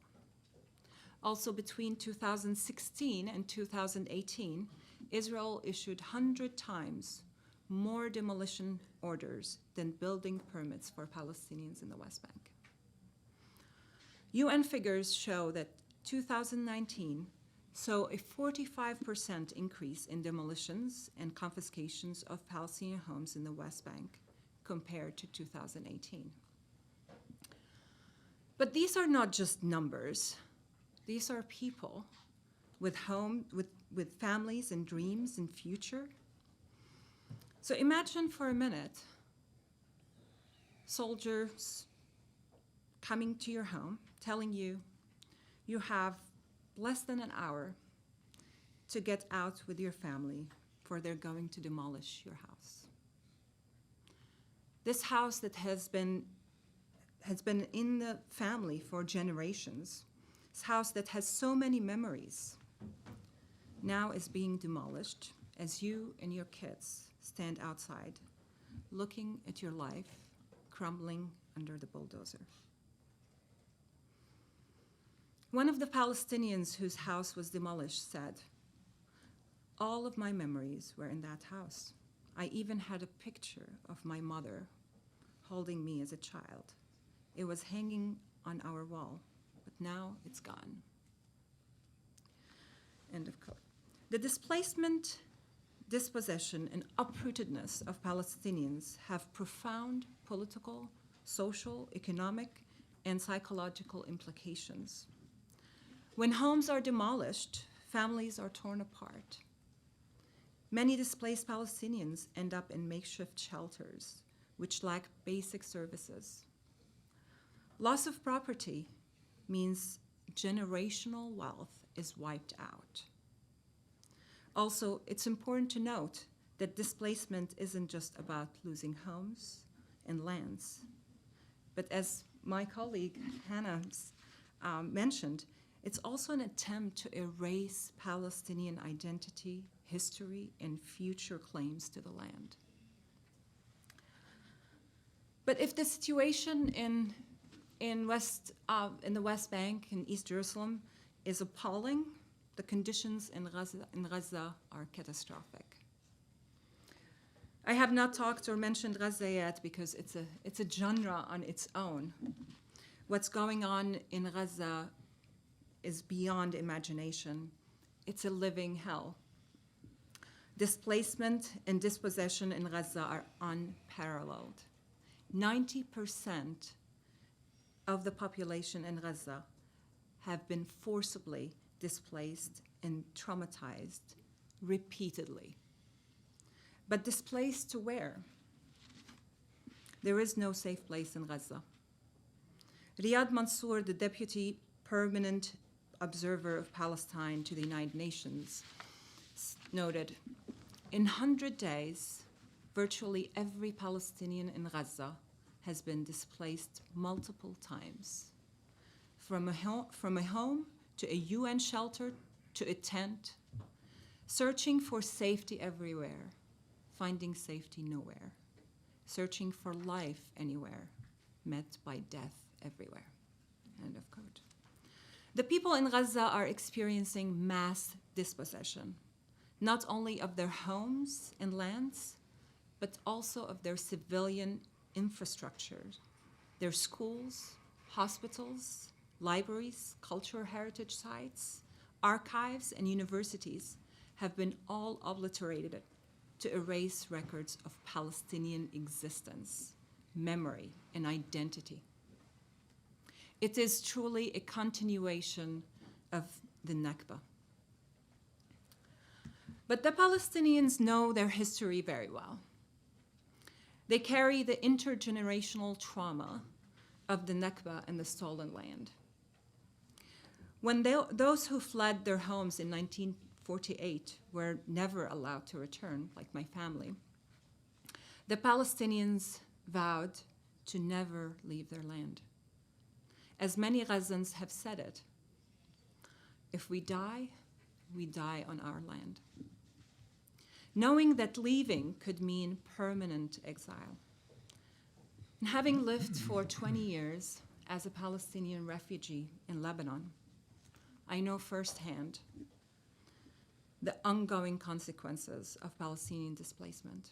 Also, between 2016 and 2018, Israel issued 100 times more demolition orders than building permits for Palestinians in the West Bank. UN figures show that 2019 saw a 45% increase in demolitions and confiscations of Palestinian homes in the West Bank compared to 2018. But these are not just numbers. These are people with families and dreams and future. So imagine for a minute soldiers coming to your home, telling you you have less than an hour to get out with your family, for they're going to demolish your house. This house that has been in the family for generations, this house that has so many memories, now is being demolished as you and your kids stand outside, looking at your life crumbling under the bulldozer. One of the Palestinians whose house was demolished said, "All of my memories were in that house. I even had a picture of my mother holding me as a child. It was hanging on our wall, but now it's gone." End of quote. The displacement, dispossession, and uprootedness of Palestinians have profound political, social, economic, and psychological implications. When homes are demolished, families are torn apart. Many displaced Palestinians end up in makeshift shelters, which lack basic services. Loss of property means generational wealth is wiped out. Also, it's important to note that displacement isn't just about losing homes and lands, but as my colleague Hannah mentioned, it's also an attempt to erase Palestinian identity, history, and future claims to the land. But if the situation in the West Bank and East Jerusalem is appalling, the conditions in Gaza are catastrophic. I have not talked or mentioned Gaza yet because it's a genre on its own. What's going on in Gaza is beyond imagination. It's a living hell. Displacement and dispossession in Gaza are unparalleled. 90% of the population in Gaza have been forcibly displaced and traumatized repeatedly. But displaced to where? There is no safe place in Gaza. Riyad Mansour, the deputy permanent observer of Palestine to the United Nations, noted, in 100 days, virtually every Palestinian in Gaza has been displaced multiple times. From a home to a UN shelter to a tent, searching for safety everywhere, finding safety nowhere, searching for life anywhere, met by death everywhere. End of quote. The people in Gaza are experiencing mass dispossession, not only of their homes and lands, but also of their civilian infrastructure, their schools, hospitals, libraries, cultural heritage sites, archives, and universities have been all obliterated to erase records of Palestinian existence, memory, and identity. It is truly a continuation of the Nakba. But the Palestinians know their history very well. They carry the intergenerational trauma of the Nakba and the stolen land. When those who fled their homes in 1948 were never allowed to return, like my family, the Palestinians vowed to never leave their land. As many Gazans have said it, if we die on our land. Knowing that leaving could mean permanent exile. And having lived for 20 years as a Palestinian refugee in Lebanon, I know firsthand the ongoing consequences of Palestinian displacement.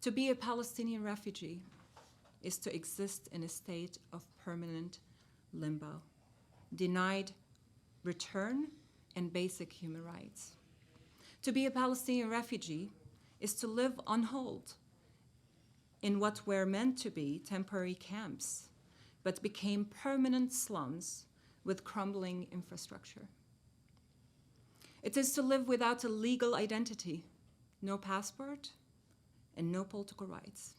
To be a Palestinian refugee is to exist in a state of permanent limbo, denied return and basic human rights. To be a Palestinian refugee is to live on hold in what were meant to be temporary camps, but became permanent slums with crumbling infrastructure. It is to live without a legal identity, no passport, and no political rights.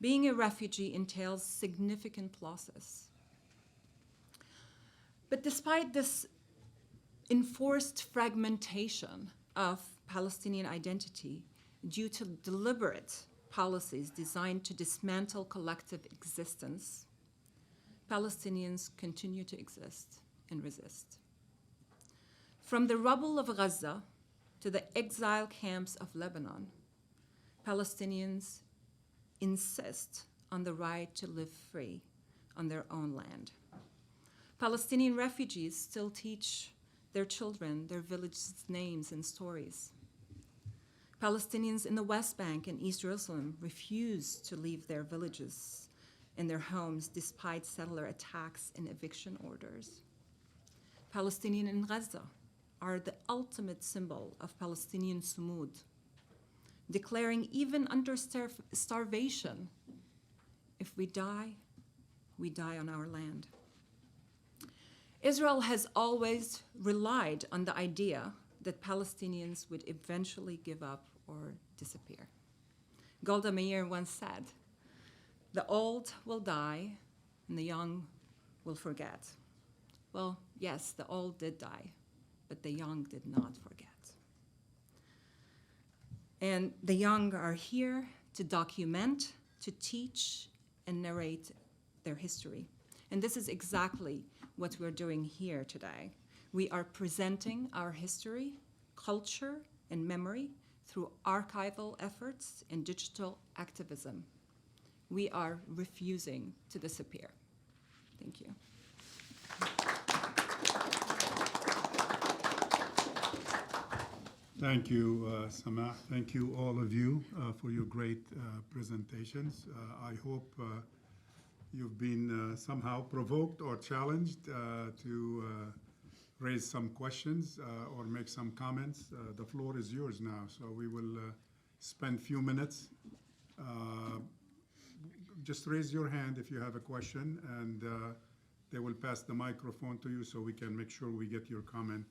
Being a refugee entails significant losses. But despite this enforced fragmentation of Palestinian identity due to deliberate policies designed to dismantle collective existence, Palestinians continue to exist and resist. From the rubble of Gaza to the exile camps of Lebanon, Palestinians insist on the right to live free on their own land. Palestinian refugees still teach their children their villages' names and stories. Palestinians in the West Bank and East Jerusalem refuse to leave their villages and their homes despite settler attacks and eviction orders. Palestinians in Gaza are the ultimate symbol of Palestinian sumud, declaring even under starvation, if we die on our land. Israel has always relied on the idea that Palestinians would eventually give up or disappear. Golda Meir once said, "The old will die and the young will forget." Well, yes, the old did die, but the young did not forget. And the young are here to document, to teach, and narrate their history. And this is exactly what we're doing here today. We are presenting our history, culture, and memory through archival efforts and digital activism. We are refusing to disappear. Thank you. Thank you, Samah. Thank you, all of you, for your great presentations. I hope you've been somehow provoked or challenged to raise some questions or make some comments. The floor is yours now, so we will spend a few minutes. Just raise your hand if you have a question, and they will pass the microphone to you so we can make sure we get your comment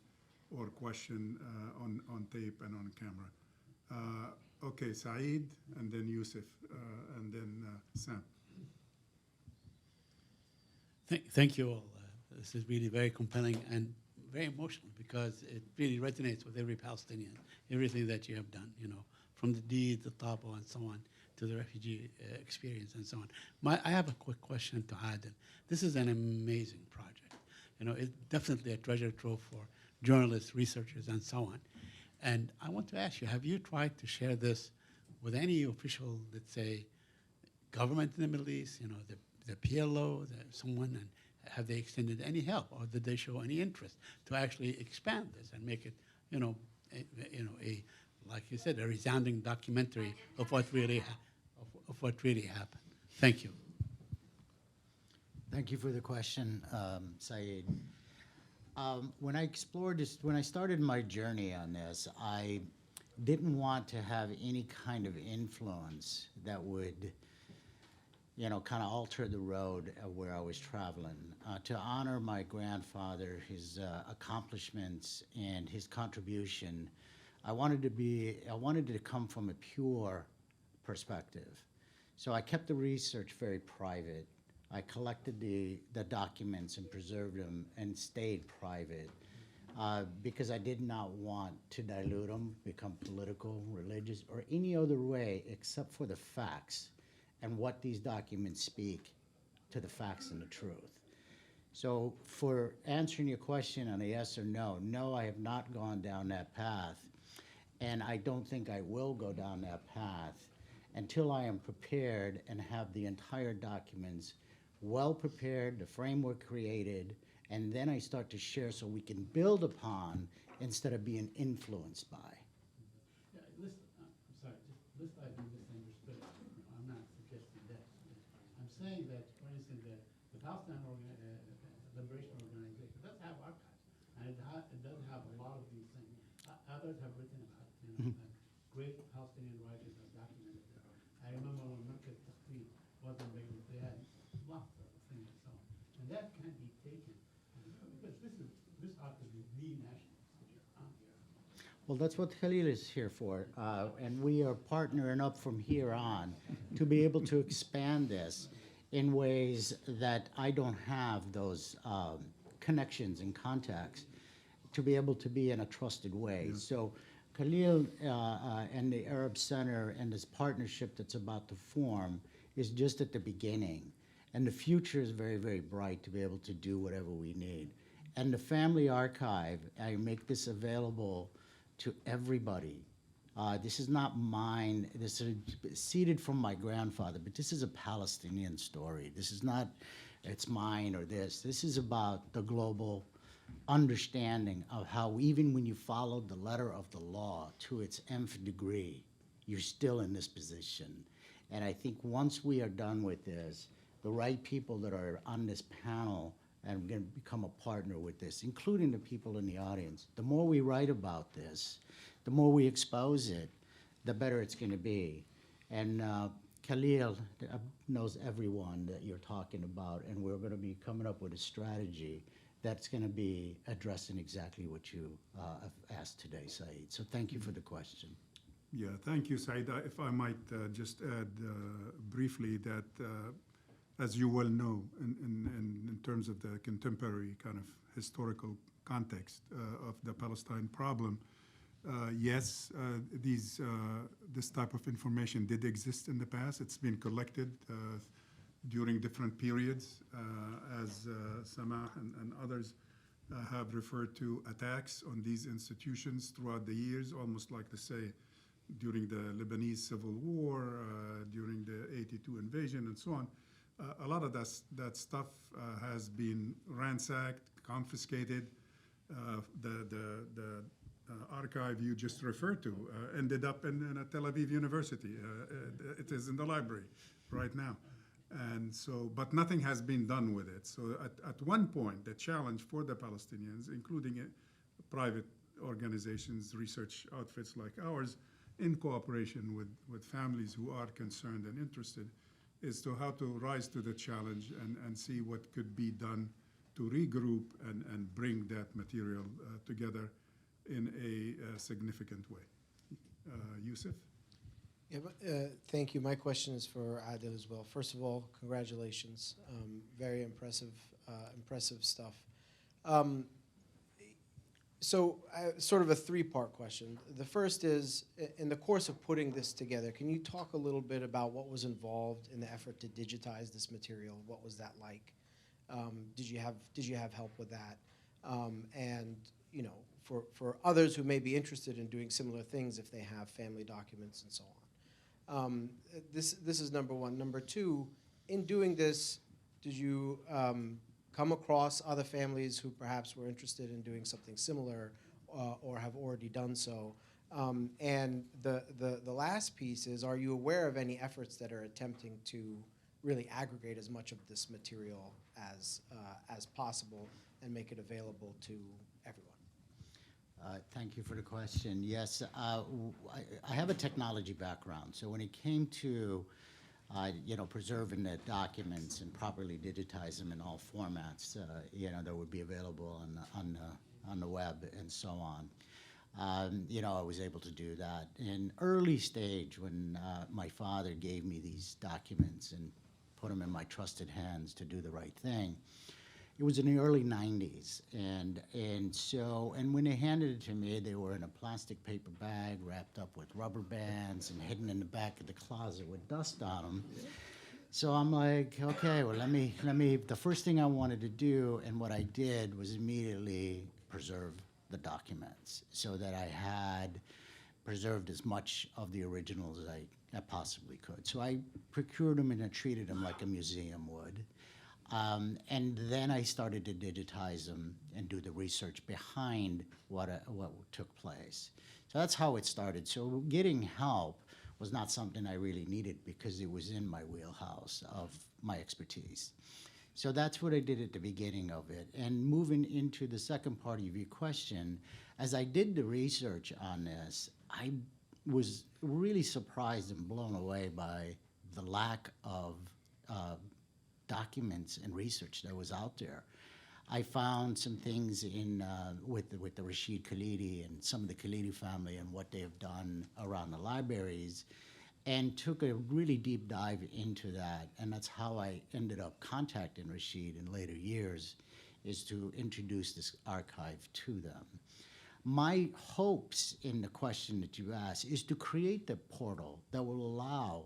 or question on tape and on camera. Okay, Saeed, and then Yusuf, and then Sam. Thank you all. This is really very compelling and very emotional because it really resonates with every Palestinian, everything that you have done, from the deed, the Tabo, and so on, to the refugee experience and so on. I have a quick question to Adil. This is an amazing project. It's definitely a treasure trove for journalists, researchers, and so on. And I want to ask you, have you tried to share this with any official, let's say, government in the Middle East, the PLO, someone, and have they extended any help, or did they show any interest to actually expand this and make it, like you said, a resounding documentary of what really happened? Thank you. Thank you for the question, Saeed. When I explored this, when I started my journey on this, I didn't want to have any kind of influence that would, kind of alter the road of where I was traveling. To honor my grandfather, his accomplishments, and his contribution, I wanted it to come from a pure perspective. So I kept the research very private. I collected the documents and preserved them and stayed private because I did not want to dilute them, become political, religious, or any other way except for the facts and what these documents speak to the facts and the truth. So for answering your question on a yes or no, no, I have not gone down that path, and I don't think I will go down that path until I am prepared and have the entire documents well prepared, the framework created, and then I start to share so we can build upon instead of being influenced by. Yeah, I'm sorry, just list items. the Palestine Liberation Organization does have archives, and it does have a lot of these things. Others have written about it, and great Palestinian writers have documented it. I remember when Merkez Taqrib wasn't being, they had lots of things and so on. And that can't be taken, because this art is the national culture on here. Well, that's what Khalil is here for, and we are partnering up from here on to be able to expand this in ways that I don't have those connections and contacts to be able to be in a trusted way. So Khalil and the Arab Center and this partnership that's about to form is just at the beginning. And the future is very, very bright to be able to do whatever we need. And the Family Archive, I make this available to everybody. This is not mine. This is seeded from my grandfather, but this is a Palestinian story. This is not, it's mine or this. This is about the global understanding of how even when you followed the letter of the law to its nth degree, you're still in this position. And I think once we are done with this, the right people that are on this panel and going to become a partner with this, including the people in the audience, the more we write about this, the more we expose it, the better it's going to be. And Khalil knows everyone that you're talking about, and we're going to be coming up with a strategy that's going to be addressing exactly what you have asked today, Saeed. So thank you for the question. Yeah, thank you, Said. If I might just add briefly that, as you well know, in terms of the contemporary kind of historical context of the Palestine problem, yes, this type of information did exist in the past. It's been collected during different periods, as Samah and others have referred to attacks on these institutions throughout the years, almost like to say during the Lebanese Civil War, during the '82 invasion, and so on. A lot of that stuff has been ransacked, confiscated. The archive you just referred to ended up in a Tel Aviv University. It is in the library right now. And so, but nothing has been done with it. So at one point, the challenge for the Palestinians, including private organizations, research outfits like ours, in cooperation with families who are concerned and interested, is to how to rise to the challenge and see what could be done to regroup and bring that material together in a significant way. Yusuf? Yeah, thank you. My question is for Adil as well. First of all, congratulations. Very impressive stuff. So sort of a three-part question. The first is, in the course of putting this together, can you talk a little bit about what was involved in the effort to digitize this material? What was that like? Did you have help with that? And you know, for others who may be interested in doing similar things, if they have family documents and so on. This is number one. Number two, in doing this, did you come across other families who perhaps were interested in doing something similar or have already done so? And the last piece is, are you aware of any efforts that are attempting to really aggregate as much of this material as possible and make it available to everyone? Thank you for the question. Yes, I have a technology background, so when it came to preserving the documents and properly digitize them in all formats, that would be available on the web and so on. I was able to do that. In early stage, when my father gave me these documents and put them in my trusted hands to do the right thing, it was in the early 90s. And when they handed it to me, they were in a plastic paper bag wrapped up with rubber bands and hidden in the back of the closet with dust on them. So I'm like, okay, well, let me, the first thing I wanted to do, and what I did, was immediately preserve the documents so that I had preserved as much of the originals as I possibly could. So I procured them and I treated them like a museum would. And then I started to digitize them and do the research behind what took place. So that's how it started. So getting help was not something I really needed because it was in my wheelhouse of my expertise. So that's what I did at the beginning of it. And moving into the second part of your question, as I did the research on this, I was really surprised and blown away by the lack of documents and research that was out there. I found some things in with the Rashid Khalidi and some of the Khalidi family and what they have done around the libraries, and took a really deep dive into that. And that's how I ended up contacting Rashid in later years, is to introduce this archive to them. My hopes in the question that you asked is to create the portal that will allow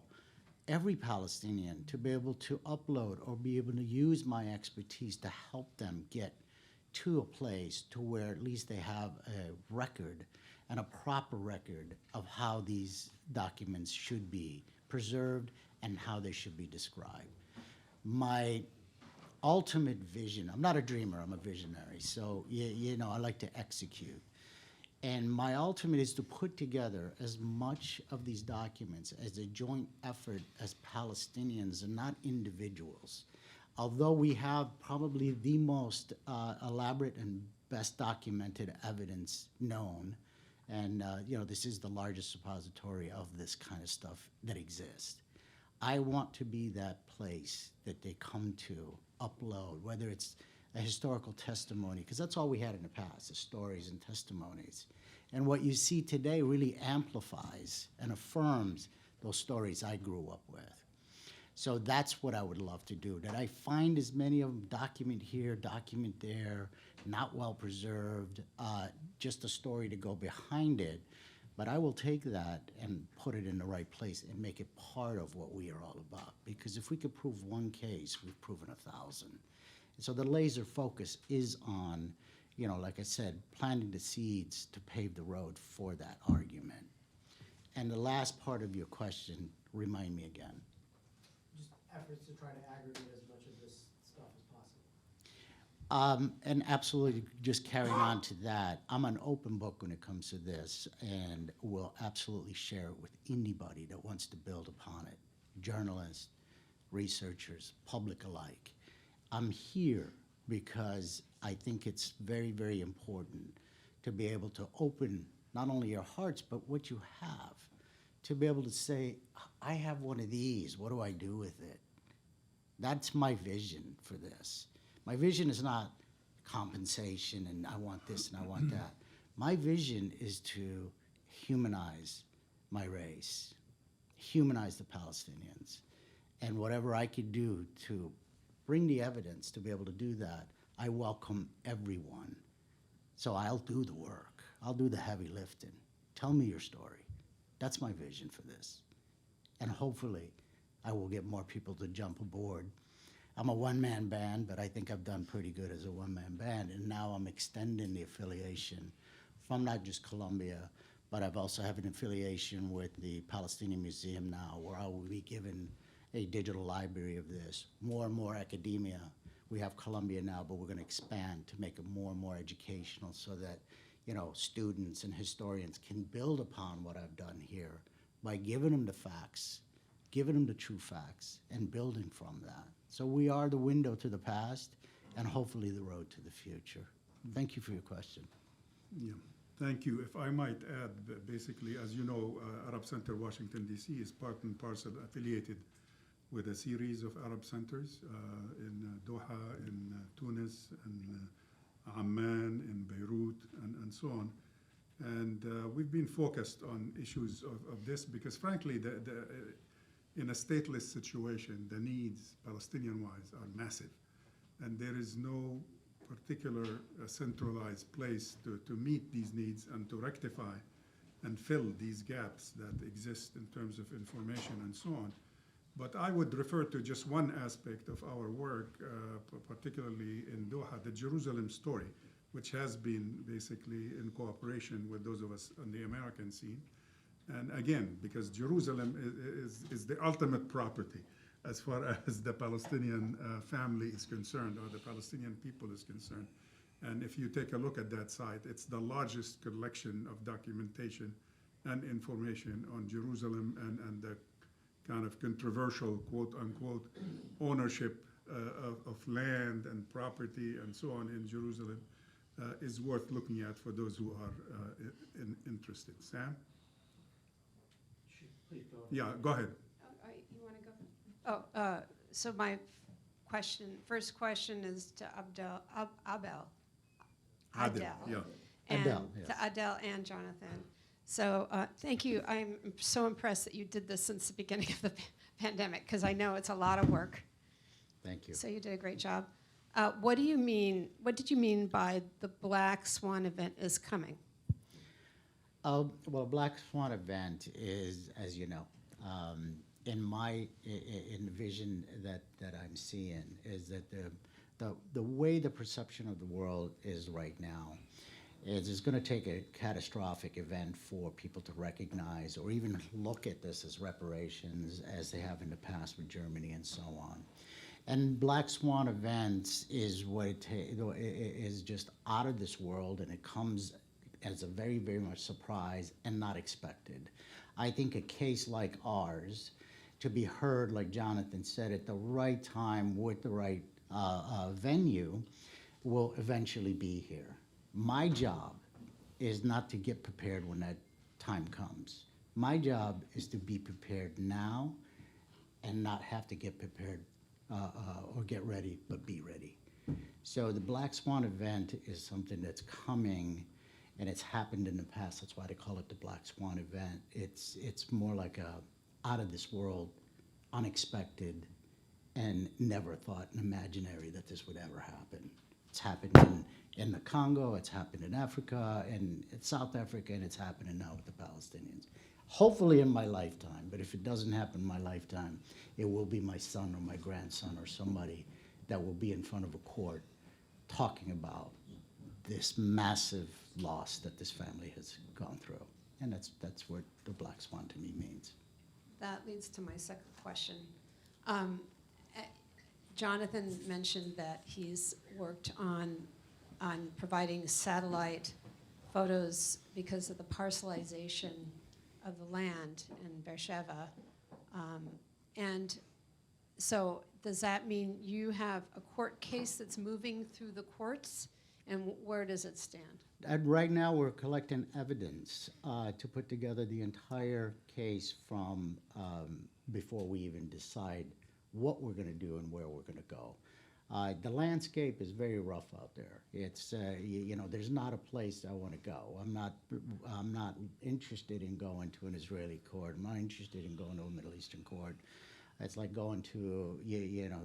every Palestinian to be able to upload or be able to use my expertise to help them get to a place to where at least they have a record and a proper record of how these documents should be preserved and how they should be described. My ultimate vision, I'm not a dreamer, I'm a visionary, so you know, I like to execute. And my ultimate is to put together as much of these documents as a joint effort as Palestinians and not individuals. Although we have probably the most elaborate and best documented evidence known, and you know, this is the largest suppository of this kind of stuff that exists. I want to be that place that they come to upload, whether it's a historical testimony, because that's all we had in the past, the stories and testimonies. And what you see today really amplifies and affirms those stories I grew up with. So that's what I would love to do, that I find as many of them, document here, document there, not well preserved, just a story to go behind it. But I will take that and put it in the right place and make it part of what we are all about. Because if we could prove one case, we've proven 1,000. So the laser focus is on, you know, like I said, planting the seeds to pave the road for that argument. And the last part of your question, remind me again. Just efforts to try to aggregate as much of this stuff as possible. And absolutely, just carrying on to that, I'm an open book when it comes to this, and will absolutely share it with anybody that wants to build upon it, journalists, researchers, public alike. I'm here because I think it's very, very important to be able to open not only your hearts, but what you have, to be able to say, I have one of these, what do I do with it? That's my vision for this. My vision is not compensation and I want this and I want that. My vision is to humanize my race, humanize the Palestinians, and whatever I could do to bring the evidence to be able to do that, I welcome everyone. So I'll do the work. I'll do the heavy lifting. Tell me your story. That's my vision for this. And hopefully, I will get more people to jump aboard. I'm a one-man band, but I think I've done pretty good as a one-man band. And now I'm extending the affiliation from not just Colombia, but I've also have an affiliation with the Palestinian Museum now, where I will be given a digital library of this. More and more academia. We have Columbia now, but we're going to expand to make it more and more educational so that, you know, students and historians can build upon what I've done here by giving them the facts, giving them the true facts, and building from that. So we are the window to the past and hopefully the road to the future. Thank you for your question. Yeah, thank you. If I might add, basically, as you know, Arab Center Washington, D.C. is part and parcel affiliated with a series of Arab centers in Doha, in Tunis, in Amman, in Beirut, and so on. And we've been focused on issues of this because, frankly, in a stateless situation, the needs, Palestinian-wise, are massive. And there is no particular centralized place to meet these needs and to rectify and fill these gaps that exist in terms of information and so on. But I would refer to just one aspect of our work, particularly in Doha, the Jerusalem story, which has been basically in cooperation with those of us on the American scene. And again, because Jerusalem is the ultimate property as far as the Palestinian family is concerned, or the Palestinian people is concerned. And if you take a look at that site, it's the largest collection of documentation and information on Jerusalem and the kind of controversial, quote unquote, ownership of land and property and so on in Jerusalem is worth looking at for those who are interested. Sam? Yeah, go ahead. You want to go? So my first question is to Adel. Adel, yeah. And Adel, yes. to Adel and Jonathan. So thank you. I'm so impressed that you did this since the beginning of the pandemic, because I know it's a lot of work. Thank you. So you did a great job. What did you mean by the Black Swan event is coming? Well, Black Swan event is, as you know, in the vision that I'm seeing, is that the way the perception of the world is right now is it's going to take a catastrophic event for people to recognize or even look at this as reparations, as they have in the past with Germany and so on. And Black Swan events is what it is, just out of this world, and it comes as a very, very much surprise and not expected. I think a case like ours, to be heard, like Jonathan said, at the right time with the right venue, will eventually be here. My job is not to get prepared when that time comes. My job is to be prepared now and not have to get prepared or get ready, but be ready. So the Black Swan event is something that's coming, and it's happened in the past. That's why they call it the Black Swan event. It's more like a out of this world, unexpected, and never thought and imaginary that this would ever happen. It's happened in the Congo, it's happened in Africa, and in South Africa, and it's happening now with the Palestinians. Hopefully in my lifetime, but if it doesn't happen in my lifetime, it will be my son or my grandson or somebody that will be in front of a court talking about this massive loss that this family has gone through. And that's what the Black Swan to me means. That leads to my second question. Jonathan mentioned that he's worked on providing satellite photos because of the parcelization of the land in Beersheba. And so does that mean you have a court case that's moving through the courts? And where does it stand? Right now, we're collecting evidence to put together the entire case from before we even decide what we're going to do and where we're going to go. The landscape is very rough out there. It's there's not a place I want to go. I'm not interested in going to an Israeli court. I'm not interested in going to a Middle Eastern court. It's like going to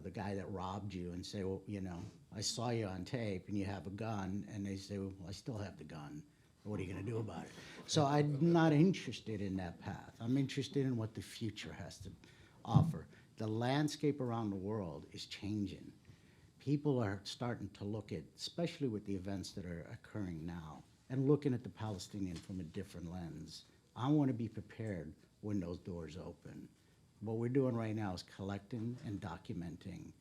the guy that robbed you and say, well, I saw you on tape and you have a gun, and they say, well, I still have the gun. What are you going to do about it? So I'm not interested in that path. I'm interested in what the future has to offer. The landscape around the world is changing. People are starting to look at, especially with the events that are occurring now, and looking at the Palestinian from a different lens. I want to be prepared when those doors open. What we're doing right now is collecting and documenting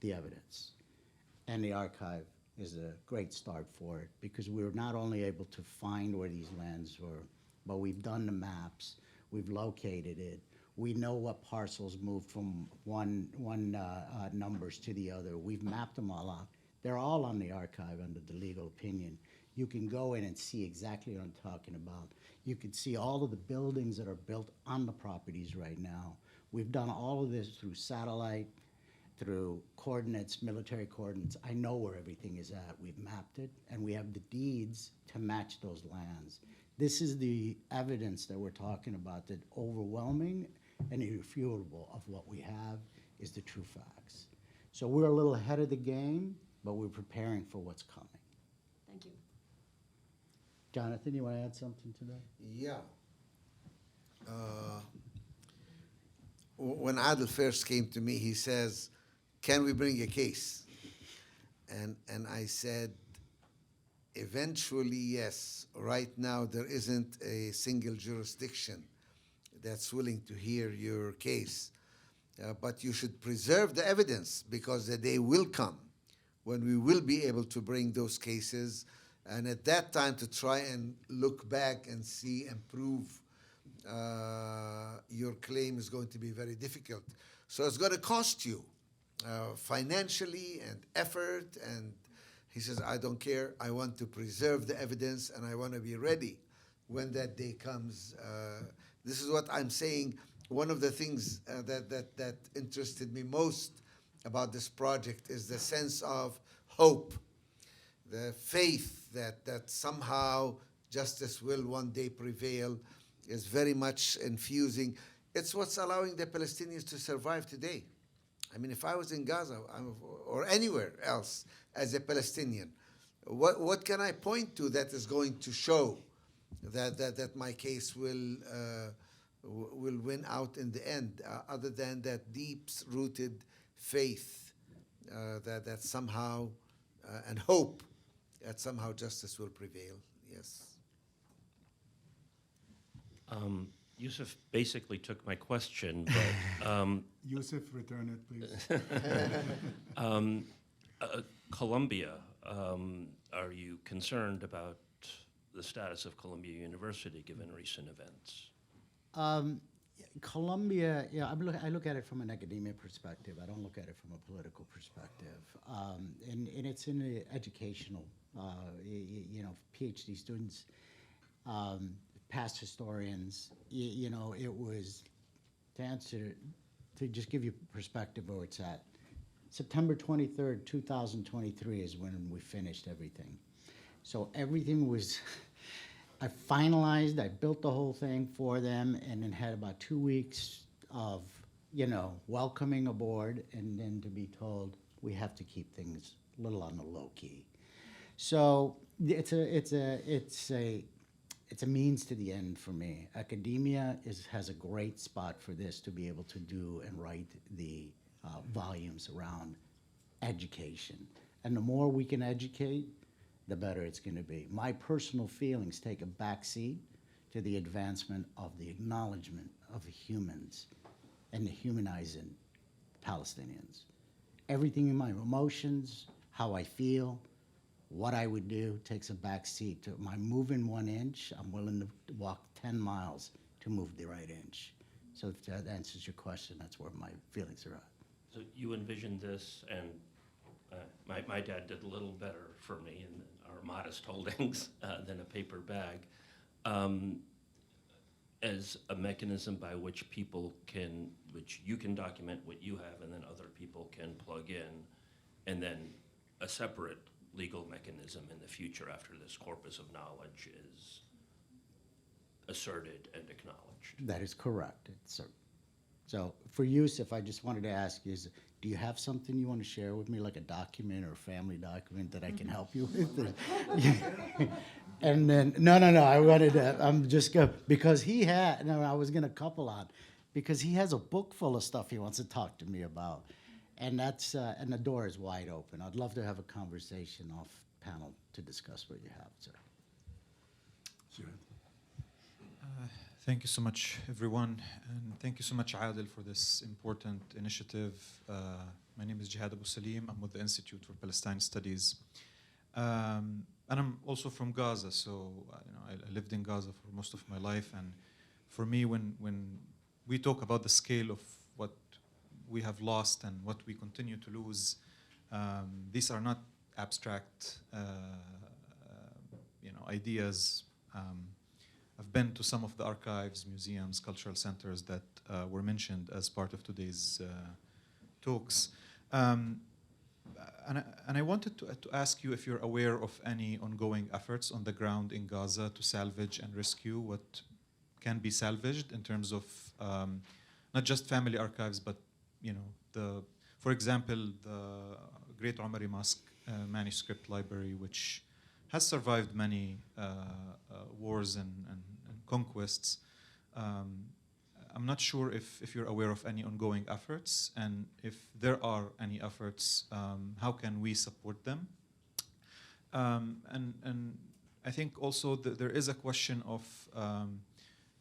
the evidence. And the archive is a great start for it, because we were not only able to find where these lands were, but we've done the maps, we've located it, we know what parcels moved from one numbers to the other. We've mapped them all out. They're all on the archive under the legal opinion. You can go in and see exactly what I'm talking about. You can see all of the buildings that are built on the properties right now. We've done all of this through satellite, through coordinates, military coordinates. I know where everything is at. We've mapped it, and we have the deeds to match those lands. This is the evidence that we're talking about, that overwhelming and irrefutable of what we have is the true facts. So we're a little ahead of the game, but we're preparing for what's coming. Thank you. Jonathan, you want to add something to that? Yeah. When Adel first came to me, he says, "Can we bring a case?" And I said, eventually, yes. Right now, there isn't a single jurisdiction that's willing to hear your case. But you should preserve the evidence, because the day will come when we will be able to bring those cases. And at that time, to try and look back and see and prove your claim is going to be very difficult. So it's going to cost you. financially and effort, and he says, I don't care. I want to preserve the evidence, and I want to be ready when that day comes. This is what I'm saying. One of the things that interested me most about this project is the sense of hope, the faith that somehow justice will one day prevail is very much infusing. It's what's allowing the Palestinians to survive today. I mean, if I was in Gaza or anywhere else as a Palestinian, what can I point to that is going to show that my case will win out in the end, other than that deep-rooted faith that somehow and hope that somehow justice will prevail. Yes. Yusuf basically took my question, but Yusuf, return it, please. Columbia, are you concerned about the status of Columbia University given recent events? Columbia, yeah, I look at it from an academic perspective. I don't look at it from a political perspective. And it's in the educational, PhD students, past historians, it was, to just give you perspective where it's at. September 23rd, 2023 is when we finished everything. So everything was, I finalized, I built the whole thing for them, and then had about 2 weeks of, welcoming aboard, and then to be told we have to keep things a little on the low key. So it's a means to the end for me. Academia has a great spot for this to be able to do and write the volumes around education. And the more we can educate, the better it's going to be. My personal feelings take a backseat to the advancement of the acknowledgement of humans and the humanizing Palestinians. Everything in my emotions, how I feel, what I would do takes a backseat to my moving 1 inch. I'm willing to walk 10 miles to move the right inch. So if that answers your question, that's where my feelings are at. So you envisioned this, and my dad did a little better for me in our modest holdings than a paper bag, as a mechanism by which you can document what you have, and then other people can plug in, and then a separate legal mechanism in the future after this corpus of knowledge is asserted and acknowledged. That is correct. So for Yusuf, I just wanted to ask you, do you have something you want to share with me, like a document or a family document that I can help you with? And then, no, I wanted to, I'm just going, because I was going to couple on, because he has a book full of stuff he wants to talk to me about. And and the door is wide open. I'd love to have a conversation off panel to discuss what you have, sir. Sure. Thank you so much, everyone, and thank you so much, Adil, for this important initiative. My name is Jihad Abu Salim. I'm with the Institute for Palestine Studies, and I'm also from Gaza. So I lived in Gaza for most of my life, and for me, when we talk about the scale of what we have lost and what we continue to lose, these are not abstract, ideas. I've been to some of the archives, museums, cultural centers that were mentioned as part of today's talks. And I wanted to ask you if you're aware of any ongoing efforts on the ground in Gaza to salvage and rescue what can be salvaged in terms of not just family archives, but for example, the Great Omari Mosque manuscript library, which has survived many wars and conquests. I'm not sure if you're aware of any ongoing efforts, and if there are any efforts, how can we support them? And I think also that there is a question of,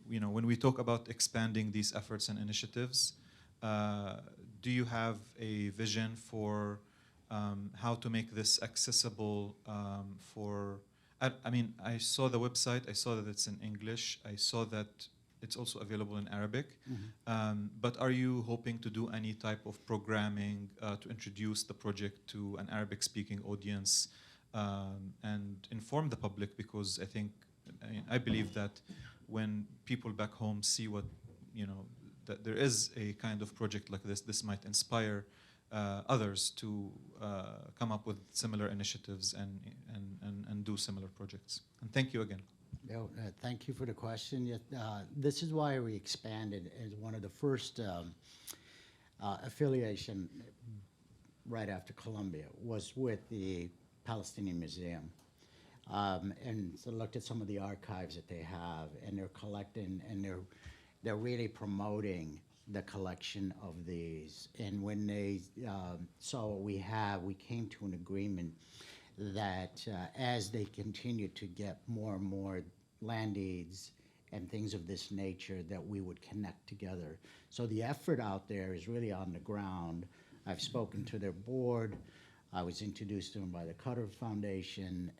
when we talk about expanding these efforts and initiatives, do you have a vision for how to make this accessible I saw the website, I saw that it's in English, I saw that it's also available in Arabic. But are you hoping to do any type of programming to introduce the project to an Arabic-speaking audience and inform the public? Because I believe that when people back home see what, that there is a kind of project like this might inspire others to come up with similar initiatives and do similar projects. And thank you again. Thank you for the question. This is why we expanded as one of the first affiliation right after Columbia was with the Palestinian Museum. And so looked at some of the archives that they have, and they're collecting, and they're really promoting the collection of these. And when they saw what we have, we came to an agreement that as they continue to get more and more land deeds and things of this nature, that we would connect together. So the effort out there is really on the ground. I've spoken to their board. I was introduced to them by the Qatar Foundation.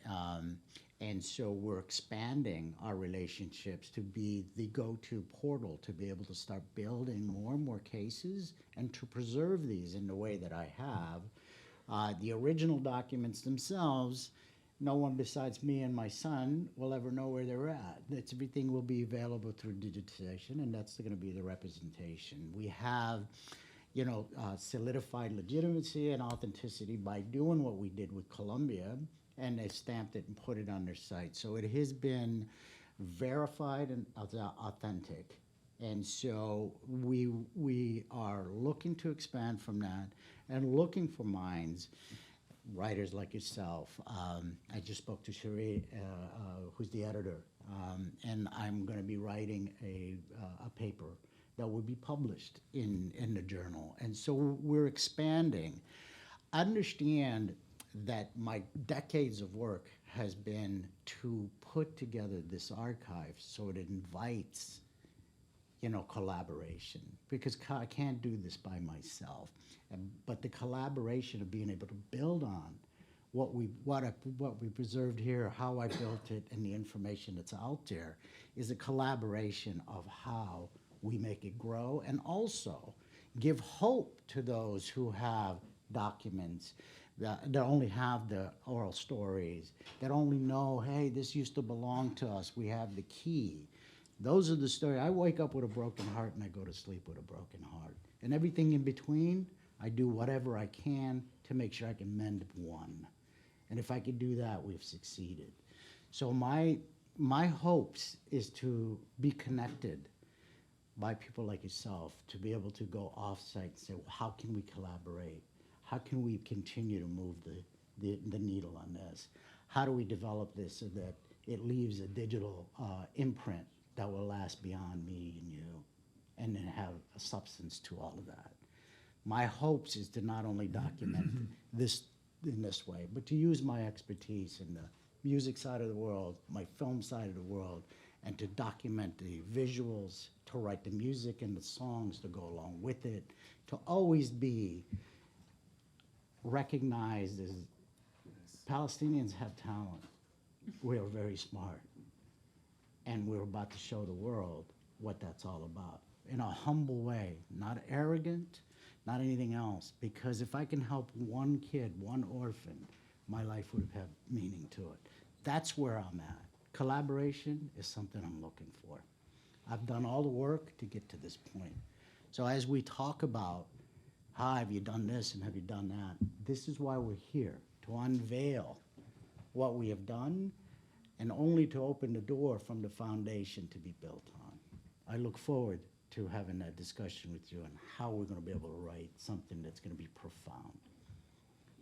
And so we're expanding our relationships to be the go-to portal to be able to start building more and more cases and to preserve these in the way that I have. The original documents themselves, no one besides me and my son will ever know where they're at. Everything will be available through digitization, and that's going to be the representation. We have, solidified legitimacy and authenticity by doing what we did with Columbia, and they stamped it and put it on their site. So it has been verified and authentic. And so we are looking to expand from that and looking for minds, writers like yourself. I just spoke to Cherie, who's the editor, and I'm going to be writing a paper that will be published in the journal. And so we're expanding. Understand that my decades of work has been to put together this archive so it invites collaboration, because I can't do this by myself. But the collaboration of being able to build on what we preserved here, how I built it, and the information that's out there is a collaboration of how we make it grow, and also give hope to those who have documents that only have the oral stories, that only know, hey, this used to belong to us, we have the key. Those are the stories. I wake up with a broken heart and I go to sleep with a broken heart. And everything in between, I do whatever I can to make sure I can mend one. And if I can do that, we've succeeded. So my hopes is to be connected by people like yourself, to be able to go off-site and say, well, how can we collaborate? How can we continue to move the needle on this? How do we develop this so that it leaves a digital imprint that will last beyond me and you, and then have a substance to all of that? My hopes is to not only document this in this way, but to use my expertise in the music side of the world, my film side of the world, and to document the visuals, to write the music and the songs to go along with it, to always be recognized as Palestinians have talent. We are very smart. And we're about to show the world what that's all about in a humble way, not arrogant, not anything else. Because if I can help one kid, one orphan, my life would have meaning to it. That's where I'm at. Collaboration is something I'm looking for. I've done all the work to get to this point. So as we talk about how have you done this and have you done that, this is why we're here, to unveil what we have done and only to open the door from the foundation to be built on. I look forward to having that discussion with you on how we're going to be able to write something that's going to be profound.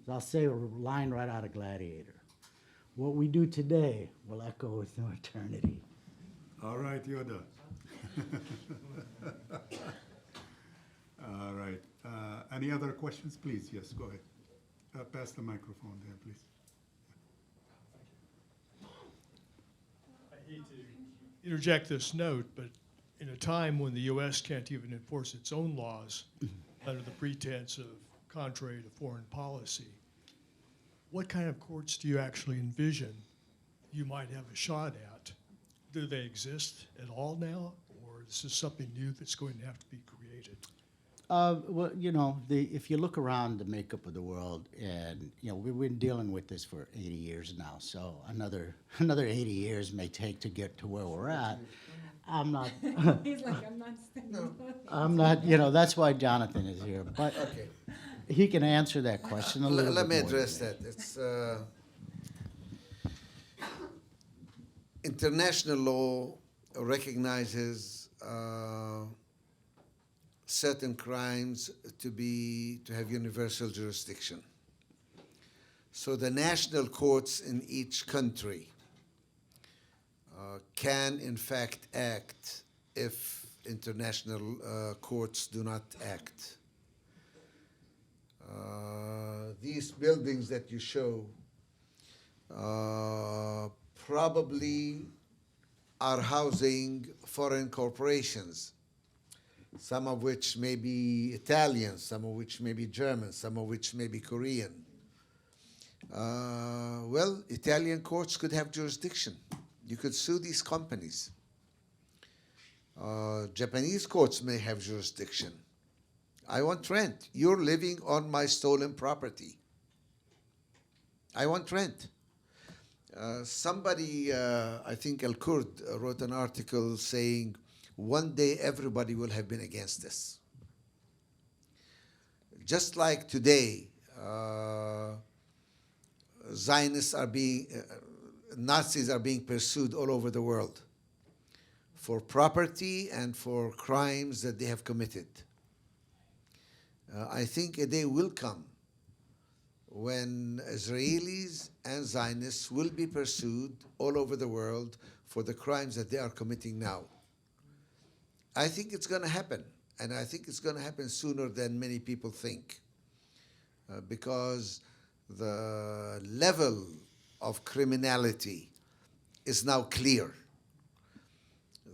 So I'll say a line right out of Gladiator. What we do today will echo with eternity. All right, Yoda. All right. Any other questions, please? Yes, go ahead. Pass the microphone there, please. I hate to interject this note, but in a time when the U.S. can't even enforce its own laws under the pretense of contrary to foreign policy, what kind of courts do you actually envision you might have a shot at? Do they exist at all now, or this is something new that's going to have to be created? Well, if you look around the makeup of the world, and we've been dealing with this for 80 years now. So another 80 years may take to get to where we're at. I'm not. He's like, I'm not staying. I'm not. That's why Jonathan is here. But Okay. he can answer that question a little Let bit me more address than that. It's international law recognizes certain crimes to have universal jurisdiction. So the national courts in each country can in fact act if international courts do not act. These buildings that you show probably are housing foreign corporations, some of which may be Italian, some of which may be German, some of which may be Korean. Well, Italian courts could have jurisdiction. You could sue these companies. Japanese courts may have jurisdiction. I want rent. You're living on my stolen property. I want rent. Somebody, I think Al-Kurd, wrote an article saying, one day everybody will have been against this. Just like today, Zionists are being, Nazis are being pursued all over the world for property and for crimes that they have committed. I think a day will come when Israelis and Zionists will be pursued all over the world for the crimes that they are committing now. I think it's going to happen, and I think it's going to happen sooner than many people think, because the level of criminality is now clear.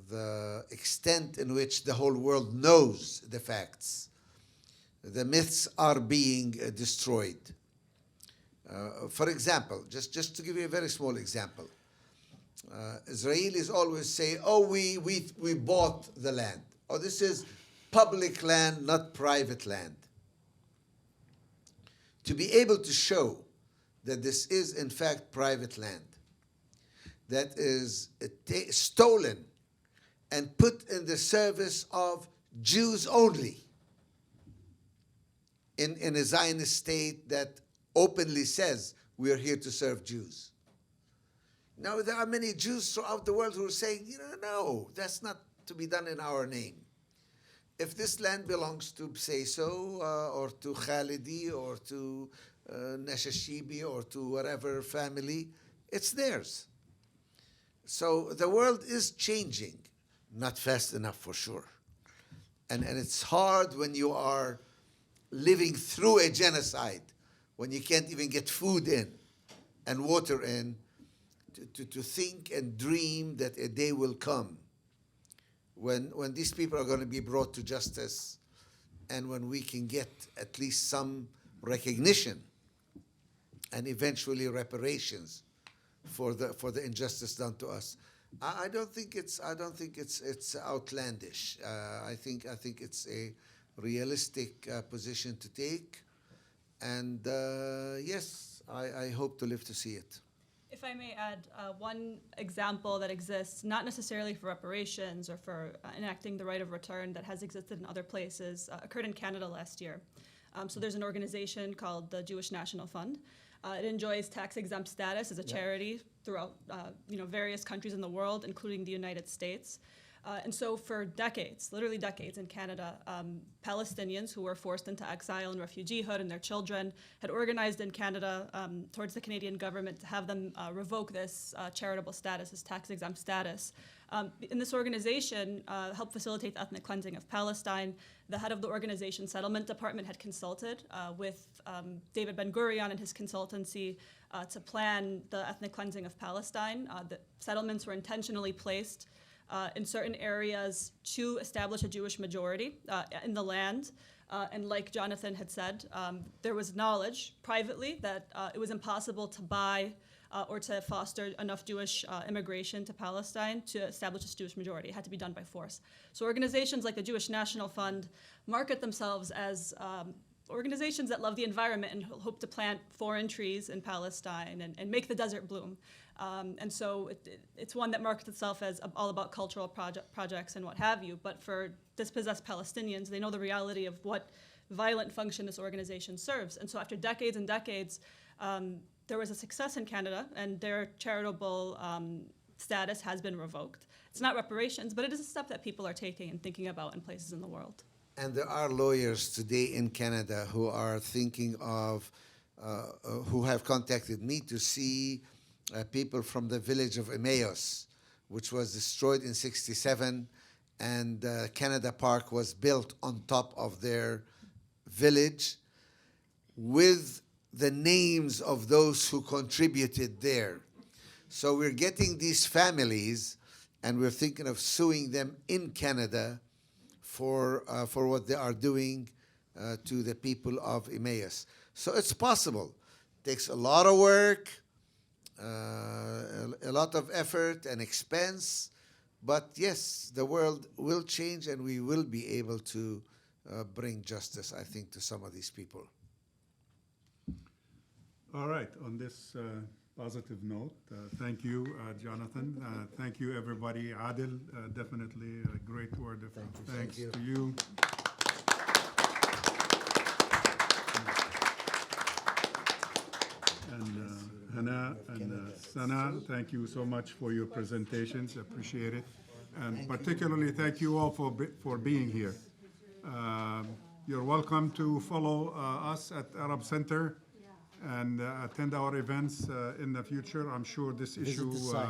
The extent in which the whole world knows the facts. The myths are being destroyed. For example, just to give you a very small example, Israelis always say, oh, we bought the land. Oh, this is public land, not private land. To be able to show that this is in fact private land, that is stolen and put in the service of Jews only, in a Zionist state that openly says we are here to serve Jews. Now, there are many Jews throughout the world who are saying, no, that's not to be done in our name. If this land belongs to Bseiso or to Khalidi or to Nashashibi or to whatever family, it's theirs. So the world is changing, not fast enough for sure. And it's hard when you are living through a genocide, when you can't even get food in and water in, to think and dream that a day will come when these people are going to be brought to justice and when we can get at least some recognition and eventually reparations for the injustice done to us. I don't think it's outlandish. I think it's a realistic position to take, and yes, I hope to live to see it. If I may add, one example that exists, not necessarily for reparations or for enacting the right of return that has existed in other places, occurred in Canada last year. So there's an organization called the Jewish National Fund. It enjoys tax-exempt status as a charity throughout various countries in the world, including the United States. And so for decades, literally decades in Canada, Palestinians who were forced into exile and refugeehood and their children had organized in Canada towards the Canadian government to have them revoke this charitable status, this tax-exempt status. And this organization helped facilitate the ethnic cleansing of Palestine. The head of the organization's settlement department had consulted with David Ben-Gurion and his consultancy to plan the ethnic cleansing of Palestine. The settlements were intentionally placed in certain areas to establish a Jewish majority in the land. And like Jonathan had said, there was knowledge privately that it was impossible to buy or to foster enough Jewish immigration to Palestine to establish a Jewish majority. It had to be done by force. So organizations like the Jewish National Fund market themselves as organizations that love the environment and hope to plant foreign trees in Palestine and make the desert bloom. And so it's one that markets itself as all about cultural projects and what have you. But for dispossessed Palestinians, they know the reality of what violent function this organization serves. And so after decades and decades, there was a success in Canada, and their charitable status has been revoked. It's not reparations, but it is a step that people are taking and thinking about in places in the world. And there are lawyers today in Canada who are thinking of, who have contacted me to see people from the village of Emmaus, which was destroyed in '67, and Canada Park was built on top of their village with the names of those who contributed there. So we're getting these families, and we're thinking of suing them in Canada for what they are doing to the people of Emmaus. So it's possible. It takes a lot of work, a lot of effort and expense, but yes, the world will change, and we will be able to bring justice, I think, to some of these people. All right, on this positive note, thank you, Jonathan. Thank you, everybody. Adil, definitely a great word of thanks to you. And Hana and Sana, thank you so much for your presentations. Appreciate it. And particularly thank you all for being here. You're welcome to follow us at Arab Center and attend our events in the future. I'm sure this issue the site.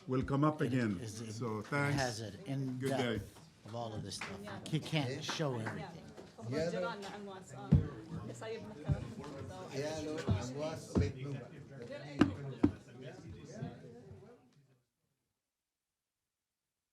will come up again. So It thanks. has it in Good day. depth of all of this stuff. You can't show everything. Yeah,